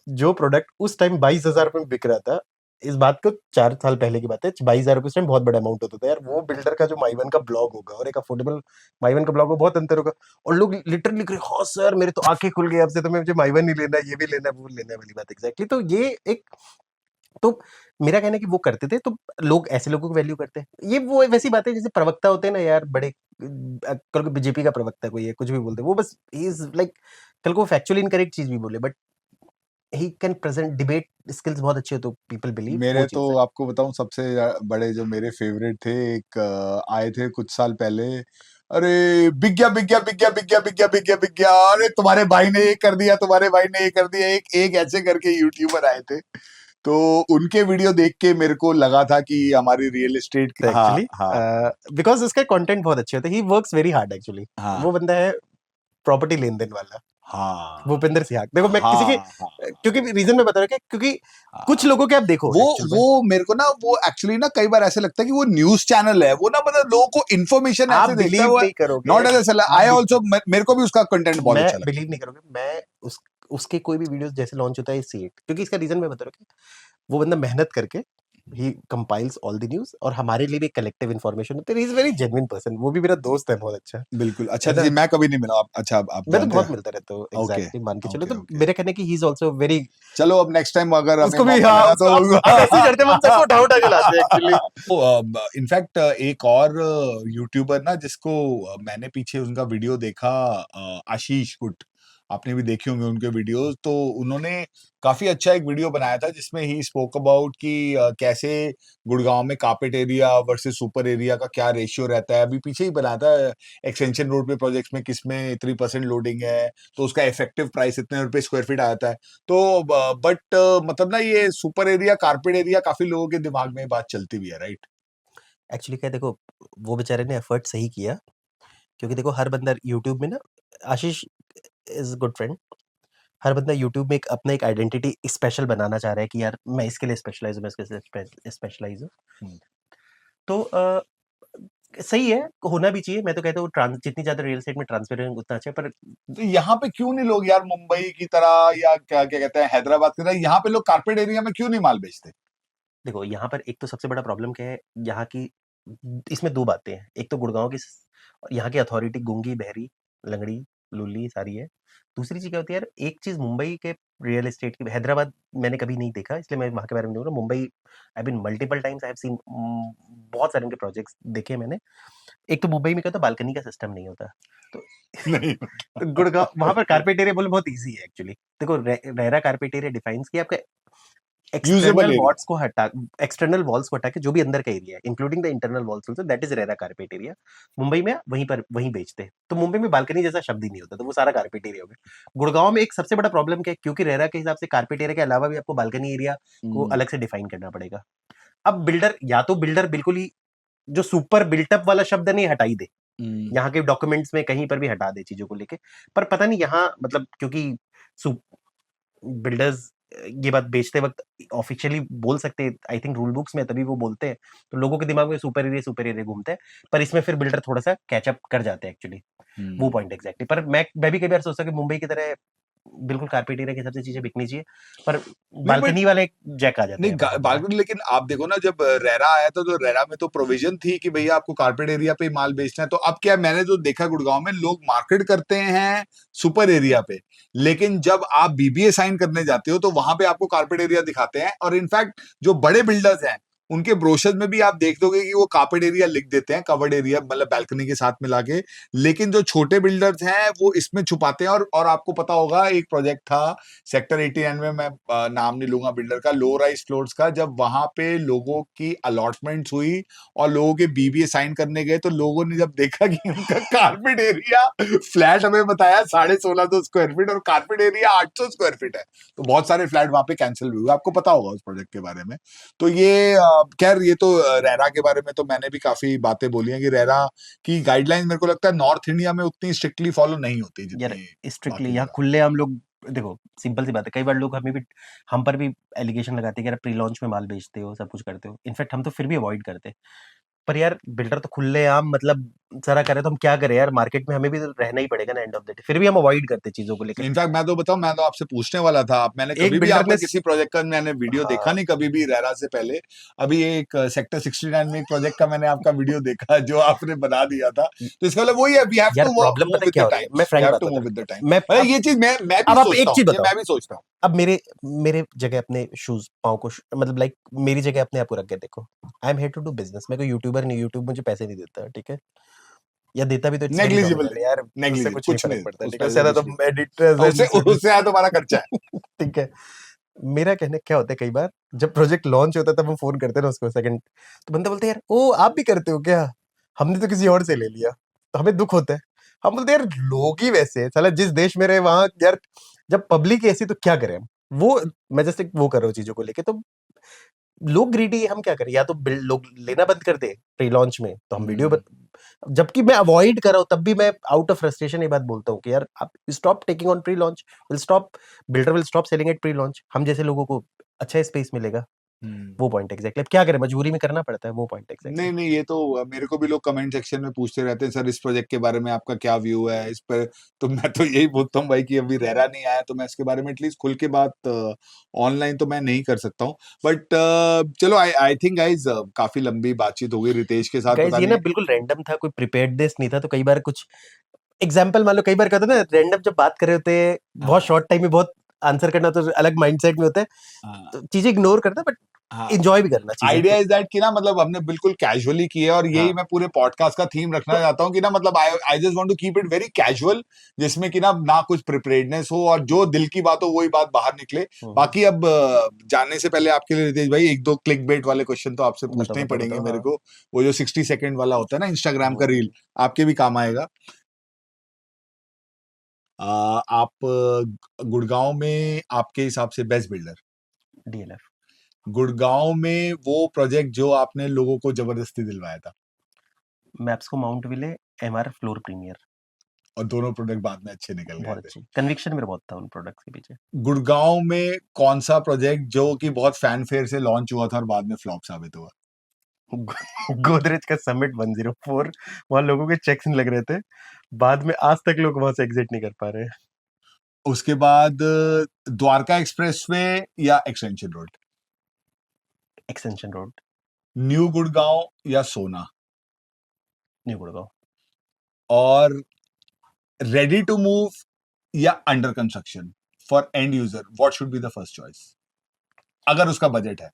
जो प्रोडक्ट उस टाइम 22,000 रुपए में बिक रहा था, इस बात को 4 साल पहले की बात है, 22,000 रुपए उस टाइम बहुत बड़ा अमाउंट होता था यार। वो बिल्डर का जो माइवन का ब्लॉग होगा और एक अफोर्डेबल माइवन का ब्लॉग होगा, बहुत अंतर होगा। और लोग लिटरली लिख रहे, हाँ सर मेरे तो आंखें खुल गई, अब से तो मैं, मुझे माइवन नहीं लेना, ये भी लेना, वो लेना वाली बात एग्जैक्टली। तो ये एक, तो मेरा कहना है कि वो करते थे, तो लोग ऐसे लोगों को वैल्यू करते हैं। ये वो वैसी बात है जैसे प्रवक्ता होते हैं ना यार, बड़े कल को बीजेपी का प्रवक्ता कोई है, कुछ भी बोलते हैं, वो बस ही इज लाइक, कल को फैक्चुअली इनकरेक्ट चीज भी बोले, but he can present debate skills बहुत अच्छे हो, तो पीपल बिलीव वो मेरे तो चीज है। आपको बताऊं सबसे बड़े जो मेरे फेवरेट थे, एक आए थे कुछ साल पहले। अरे बिक गया बिक गया बिक गया बिक गया बिक गया बिक गया बिक गया, अरे तुम्हारे भाई ने ये कर दिया, तुम्हारे भाई ने ये कर दिया, एक एक ऐसे करके यूट्यूबर आए थे। तो उनके वीडियो देख के मेरे को लगा था कि हमारी रियल एस्टेट, हाँ एक्चुअली हाँ बिकॉज उसका कंटेंट बहुत अच्छे होता है, he works very hard actually. हाँ वो बंदा है प्रॉपर्टी लेन देन वाला, हाँ भूपेंद्र सिहाग। देखो मैं किसी के, हाँ हाँ क्योंकि रीजन मैं बता रहा हूँ क्योंकि कुछ हाँ। लोगों के आप देखो वो एक्चुअल में, वो मेरे को ना वो एक्चुअली ना कई बार ऐसे लगता है कि वो न्यूज चैनल है, वो ना मतलब लोगों को इन्फॉर्मेशन आप ऐसे देता है बिलीव वो। नहीं करोगे, नॉट एज आप आई ऑल्सो, मेरे को भी उसका कंटेंट बहुत मैं अच्छा लगता बिलीव नहीं करोगे, मैं उसके कोई भी वीडियोस जैसे लॉन्च होता है सी इट, क्योंकि इसका रीजन मैं बता रहा हूँ। वो बंदा मेहनत करके ही कंपाइल्स ऑल द न्यूज, और हमारे लिए भी कलेक्टिव इन्फॉर्मेशन होती है। He is very genuine person, वो भी मेरा दोस्त है बहुत अच्छा, है। बिल्कुल। अच्छा है जी, ना। मैं कभी नहीं मिला। आप अच्छा, आप मैं तो जानते बहुत हैं? मिलता रहता हूँ, ओके एग्जैक्टली मान के चलो। ओके तो ओके। मेरे कहने की ही इज आल्सो वेरी, चलो अब नेक्स्ट टाइम अगर हमें उसको भी, मौका हाँ लगा उसको तो आप ऐसे ही करते हैं, हम सबको उठा उठा के लाते हैं एक्चुअली। तो इनफैक्ट एक और यूट्यूबर ना जिसको मैंने पीछे उनका वीडियो देखा, आशीष पुट, आपने भी देखे होंगे उनके वीडियोस। तो उन्होंने काफी अच्छा एक वीडियो बनाया था जिसमें ही स्पोक अबाउट कि कैसे गुड़गांव में carpet area versus super area का क्या रेशियो रहता है। अभी पीछे ही बनाया था, एक्सटेंशन रोड पे प्रोजेक्ट्स में किसमें इतनी परसेंट लोडिंग है, तो उसका इफेक्टिव प्राइस इतने रुपए स्क्वायर फीट आता है। तो बट मतलब ना ये सुपर एरिया कारपेट एरिया काफी लोगों के दिमाग में ये बात चलती भी है, राइट? एक्चुअली क्या है, देखो वो बेचारे ने एफर्ट सही किया, क्योंकि देखो हर बंदा यूट्यूब में ना, आशीष इज गुड फ्रेंड, हर बंदा यूट्यूब में एक अपना एक आइडेंटिटी स्पेशल बनाना चाह रहा है कि यार मैं इसके लिए स्पेशलाइज हूँ, मैं इसके लिए स्पेशलाइज हूँ। हम्म। तो सही है, होना भी चाहिए। मैं तो कहता हूँ जितनी ज्यादा रियल एस्टेट में ट्रांसपेरेंट उतना अच्छा है, पर तो यहाँ पे क्यों नहीं लोग यार मुंबई की तरह या क्या क्या कहते हैं हैदराबाद की तरह यहाँ पे लोग कारपेट एरिया में क्यों नहीं माल बेचते? देखो यहाँ पर एक तो सबसे बड़ा प्रॉब्लम क्या है यहाँ की, इसमें दो बातें हैं। एक तो गुड़गांव की यहाँ की अथॉरिटी गूंगी बहरी लंगड़ी लुल्ली सारी है। दूसरी चीज क्या होती है यार, एक चीज मुंबई के रियल एस्टेट की, हैदराबाद मैंने कभी नहीं देखा इसलिए मैं वहां के बारे में नहीं बोल रहा। Mumbai I been multiple times, I have seen, बहुत सारे उनके प्रोजेक्ट्स देखे मैंने। एक तो मुंबई में क्या होता है, बालकनी का सिस्टम नहीं होता। तो नहीं। तो गुड़गांव वहां पर कारपेट एरिया बोलना बहुत ईजी है एक्चुअली। देखो रेरा कारपेट एरिया डिफाइंस किया आपका यूजेबल एक्सटर्नल एरिया। वॉल्स को हटा, एक्सटर्नल वॉल्स को हटा के जो भी अंदर का एरिया है including the internal walls also, that is RERA carpet area. Mumbai में वहीं पर वहीं बेचते हैं। तो मुंबई में बालकनी जैसा शब्द ही नहीं होता, तो वो सारा कारपेट एरिया हो गया। गुड़गांव में एक सबसे बड़ा प्रॉब्लम क्या है, क्योंकि रेरा के हिसाब से कारपेट एरिया के अलावा भी आपको बालकनी एरिया को अलग से डिफाइन करना पड़ेगा। अब बिल्डर, या तो बिल्डर बिल्कुल ही जो सुपर बिल्टअप वाला शब्द नहीं हटाई दे, यहाँ के डॉक्यूमेंट्स में कहीं पर भी हटा दे चीजों को लेके। पर पता नहीं यहाँ मतलब, क्योंकि बिल्डर्स ये बात बेचते वक्त ऑफिशियली बोल सकते हैं, आई थिंक रूल बुक्स में तभी वो बोलते हैं, तो लोगों के दिमाग में सुपर एरिया घूमते हैं। पर इसमें फिर बिल्डर थोड़ा सा कैचअप कर जाते हैं एक्चुअली, वो पॉइंट एग्जैक्टली। पर मैं भी कई बार सोचता हूँ कि मुंबई की तरह बिल्कुल कारपेट एरिया के हिसाब से चीजें बिकनी चाहिए, पर नहीं बट बालकनी वाले जैक आ जाते नहीं हैं बहुत बड़ा। बालकनी, लेकिन आप देखो ना जब रेरा आया था तो रेरा में तो प्रोविजन थी कि भैया आपको कारपेट एरिया पे ही माल बेचना है। तो अब क्या, मैंने जो देखा गुड़गांव में लोग मार्केट करते हैं सुपर एरिया पे, लेकिन जब आप बीबीए साइन करने जाते हो तो वहां पे आपको कारपेट एरिया दिखाते हैं। और इनफैक्ट जो बड़े बिल्डर्स हैं उनके ब्रोशर में भी आप देख दोगे कि वो कार्पेट एरिया लिख देते हैं, कवर्ड एरिया मतलब बैल्कनी के साथ मिला के, लेकिन जो छोटे बिल्डर्स हैं वो इसमें छुपाते हैं। और आपको पता होगा एक प्रोजेक्ट था सेक्टर 89 में, मैं नाम नहीं लूंगा बिल्डर का, लो राइज फ्लोर्स का, जब वहां पे लोगों की अलॉटमेंट हुई और लोगों के बीबीए साइन करने गए तो लोगों ने जब देखा कि उनका कार्पेट एरिया, फ्लैट हमें बताया 1650 स्क्वायर फीट और कार्पेट एरिया 800 स्क्वायर फीट है, तो बहुत सारे फ्लैट वहां पे कैंसिल हुए। आपको पता होगा उस प्रोजेक्ट के बारे में। तो ये खैर ये तो रेरा के बारे में तो मैंने भी काफी बातें बोली हैं कि रेरा की गाइडलाइंस मेरे को लगता है नॉर्थ इंडिया में उतनी स्ट्रिक्टली फॉलो नहीं होती यार जितनी स्ट्रिक्टली बाकी यहाँ जगह। खुले हम लोग देखो, सिंपल सी बात है, कई बार लोग हमें भी हम पर भी एलिगेशन लगाते हैं कि यार प्री लॉन्च में माल बेचते हो, सब कुछ करते हो। इनफैक्ट हम तो फिर भी अवॉइड करते हैं। पर यार बिल्डर तो खुलेआम मतलब सारा करे, तो हम क्या करें यार, मार्केट में हमें भी तो रहना ही पड़ेगा ना एंड ऑफ द डे। फिर भी हम अवॉइड करते हैं चीजों को लेकर। इनफैक्ट मैं तो बताऊं, मैं तो आपसे पूछने वाला था, मैंने एक कभी भी बिल्डर आपका ने किसी प्रोजेक्ट का मैंने वीडियो देखा हाँ नहीं कभी भी रेरा से पहले। अभी एक सेक्टर 69 में एक प्रोजेक्ट का मैंने आपका वीडियो देखा जो आपने बना दिया था, तो इसका मतलब वही है, वी हैव यार टू प्रॉब्लम मूव पता है विद क्या द हो रही है, मैं टाइम्स, वी फ्रैंक हैव बात टू बता मूव रहा विद द टाइम। हूँ। मैं मतलब अब ये चीज मैं भी अब आप एक सोचता चीज हूँ, ये बताओ, मैं भी सोचता हूँ। अब मेरे जगह अपने शूज पाँव को मतलब लाइक मेरी जगह अपने आप को रख के देखो। I am here to do business. मैं कोई यूट्यूबर नहीं, यूट्यूब मुझे पैसे नहीं देता, ठीक है, या देता भी तो इट्स वेरी नेग्लिजिबल नॉमिनल यार, उससे नेग्लिजिबल कुछ नहीं कुछ फर्क नहीं, पड़ता, उस ठीक है, उससे पैसे से ज्यादा कुछ नहीं तो और एडिटर्स उससे एंड उससे ज्यादा तुम्हारा खर्चा है। ठीक है। मेरा कहने क्या होता है, कई बार जब प्रोजेक्ट लॉन्च होता है तब हम फोन करते हैं ना उसको सेकंड, तो बंदा बोलते हैं यार ओ आप भी करते हो क्या, हमने तो किसी और से ले लिया। तो हमें दुख होता है। हम बोलते हैं यार लोग ही वैसे हैं, साला जिस देश में रहे वहां यार, जब पब्लिक ऐसी तो क्या करें हम। वो मैं जैसे वो कर रहा हूँ चीजों को लेके, तो लोग ग्रीडी है, हम क्या करें, या तो लोग लेना बंद कर दे प्री लॉन्च में, तो हम वीडियो हम्म। जबकि मैं अवॉइड कर रहा हूं, तब भी मैं आउट ऑफ फ्रस्ट्रेशन ये बात बोलता हूँ कि यार आप stop taking on pre launch, will stop, builder will stop selling at pre launch, हम जैसे लोगों को अच्छा स्पेस मिलेगा। हम्म। वो पॉइंट एग्जैक्टली, अब क्या करें, मजबूरी में करना पड़ता है, वो पॉइंट एग्जैक्टली। नहीं नहीं, ये तो मेरे को भी लोग कमेंट सेक्शन में पूछते रहते हैं सर इस प्रोजेक्ट के बारे में आपका क्या व्यू है इस पर, तो मैं तो यही बोलता हूँ भाई कि अभी रेरा नहीं आया तो मैं इसके बारे में एटलीस्ट खुल के बात ऑनलाइन तो मैं नहीं कर सकता हूँ। बट चलो, आई आई थिंक गाइज काफी लंबी बातचीत हो गई रितेश के साथ, गाइस पता ये ना नहीं। बिल्कुल रैंडम था, कोई प्रिपेयर्डनेस नहीं था, तो कई बार कुछ एग्जाम्पल मान लो, कई बार क्या होता है ना, रैंडम जब बात कर रहे होते हैं बहुत हाँ शॉर्ट टाइम में, बहुत आंसर करना तो अलग माइंडसेट में होता है, हाँ तो चीजें इग्नोर करता है, बट हाँ। इंजॉय भी करना चीजें आइडिया तो। इज दैट कि ना मतलब हमने बिल्कुल कैजुअली किया है और यही हाँ मैं पूरे पॉडकास्ट का थीम रखना तो चाहता हूँ कि ना मतलब I I just want to keep it very casual, जिसमें कि ना कुछ प्रिपरेडनेस हो और जो दिल की बात हो वही बात बाहर निकले। हम्म, बाकी अब जानने से पहले आपके लिए रितेश भाई एक दो क्लिक बेट वाले क्वेश्चन तो आपसे बताओ पूछने ही बताओ पड़ेंगे बताओ, मेरे हाँ। को। वो जो 60 सेकंड वाला होता है ना इंस्टाग्राम का रील, हम्म, आपके भी काम आएगा। आप गुड़गांव में आपके हिसाब से बेस्ट बिल्डर, डीएलएफ। गुड़गांव में वो प्रोजेक्ट जो आपने लोगों को जबरदस्ती दिलवाया था मैप्स को माउंट विले, एमआर फ्लोर प्रीमियर। और दोनों प्रोडक्ट बाद में अच्छे निकल गए बहुत थे। अच्छी कन्विक्शन मेरा बहुत था उन प्रोडक्ट्स के पीछे। गुड़गांव में कौन सा प्रोजेक्ट जो कि बहुत फैनफेयर से लॉन्च हुआ था और बाद में फ्लॉप साबित हुआ? गोदरेज का समिट 104, वहां लोगों के चेक्स नहीं लग रहे थे, बाद में आज तक लोग वहां से एग्जिट नहीं कर पा रहे हैं। उसके बाद द्वारका एक्सप्रेसवे या extension road, extension road. New Gurgaon या सोना, न्यू गुड़गांव। और रेडी टू मूव या under construction for end user, what should be the first choice अगर उसका बजट है?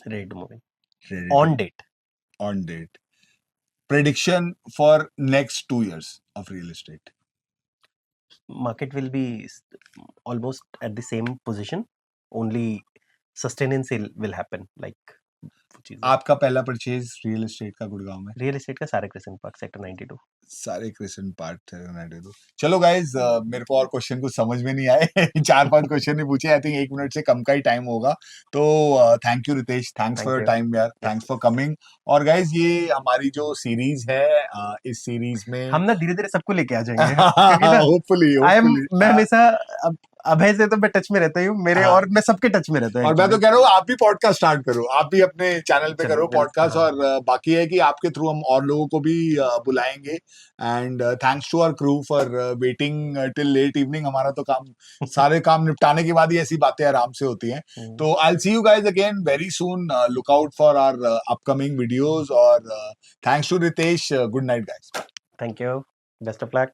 Ready to moving, ready to on date. On date. Prediction for next 2 years of real estate? Market will be almost at the same position, only sustenance will happen, like वो चीज है। आपका पहला purchase real estate का गुड़गांव में? Real estate का सारा crescent park sector 92। सारे क्वेश्चन पार्ट थे 92। चलो गाइज, मेरे को और क्वेश्चन कुछ समझ में नहीं आए। 4-5 क्वेश्चन ही पूछे, आई थिंक 1 मिनट से कम का ही टाइम होगा। तो thank you Ritesh, thanks for thank your you. Time यार, yes thanks for yes. Coming. और गाइज ये हमारी जो सीरीज है, इस सीरीज में हम ना धीरे धीरे सबको लेके आ जाएंगे, क्योंकि ना होपफुली आई एम होपफुली मैं हमेशा अब अभय से तो मैं टच में रहता ही हूँ मेरे, और मैं सबके टच में रहता हूँ और मैं एक्चुअली। तो कह रहा हूँ आप भी पॉडकास्ट स्टार्ट करो, आप भी अपने चैनल पे चलो करो विल, पॉडकास्ट। हाँ। और बाकी है कि आपके थ्रू हम और लोगों को भी बुलाएंगे। And thanks to our crew for waiting till late evening. हमारा तो काम, सारे काम निपटाने के बाद ही ऐसी बातें आराम से होती हैं। तो I will see you guys again very soon, look out for our upcoming videos. और thanks to Ritesh, good night guys. Thank you, best of luck.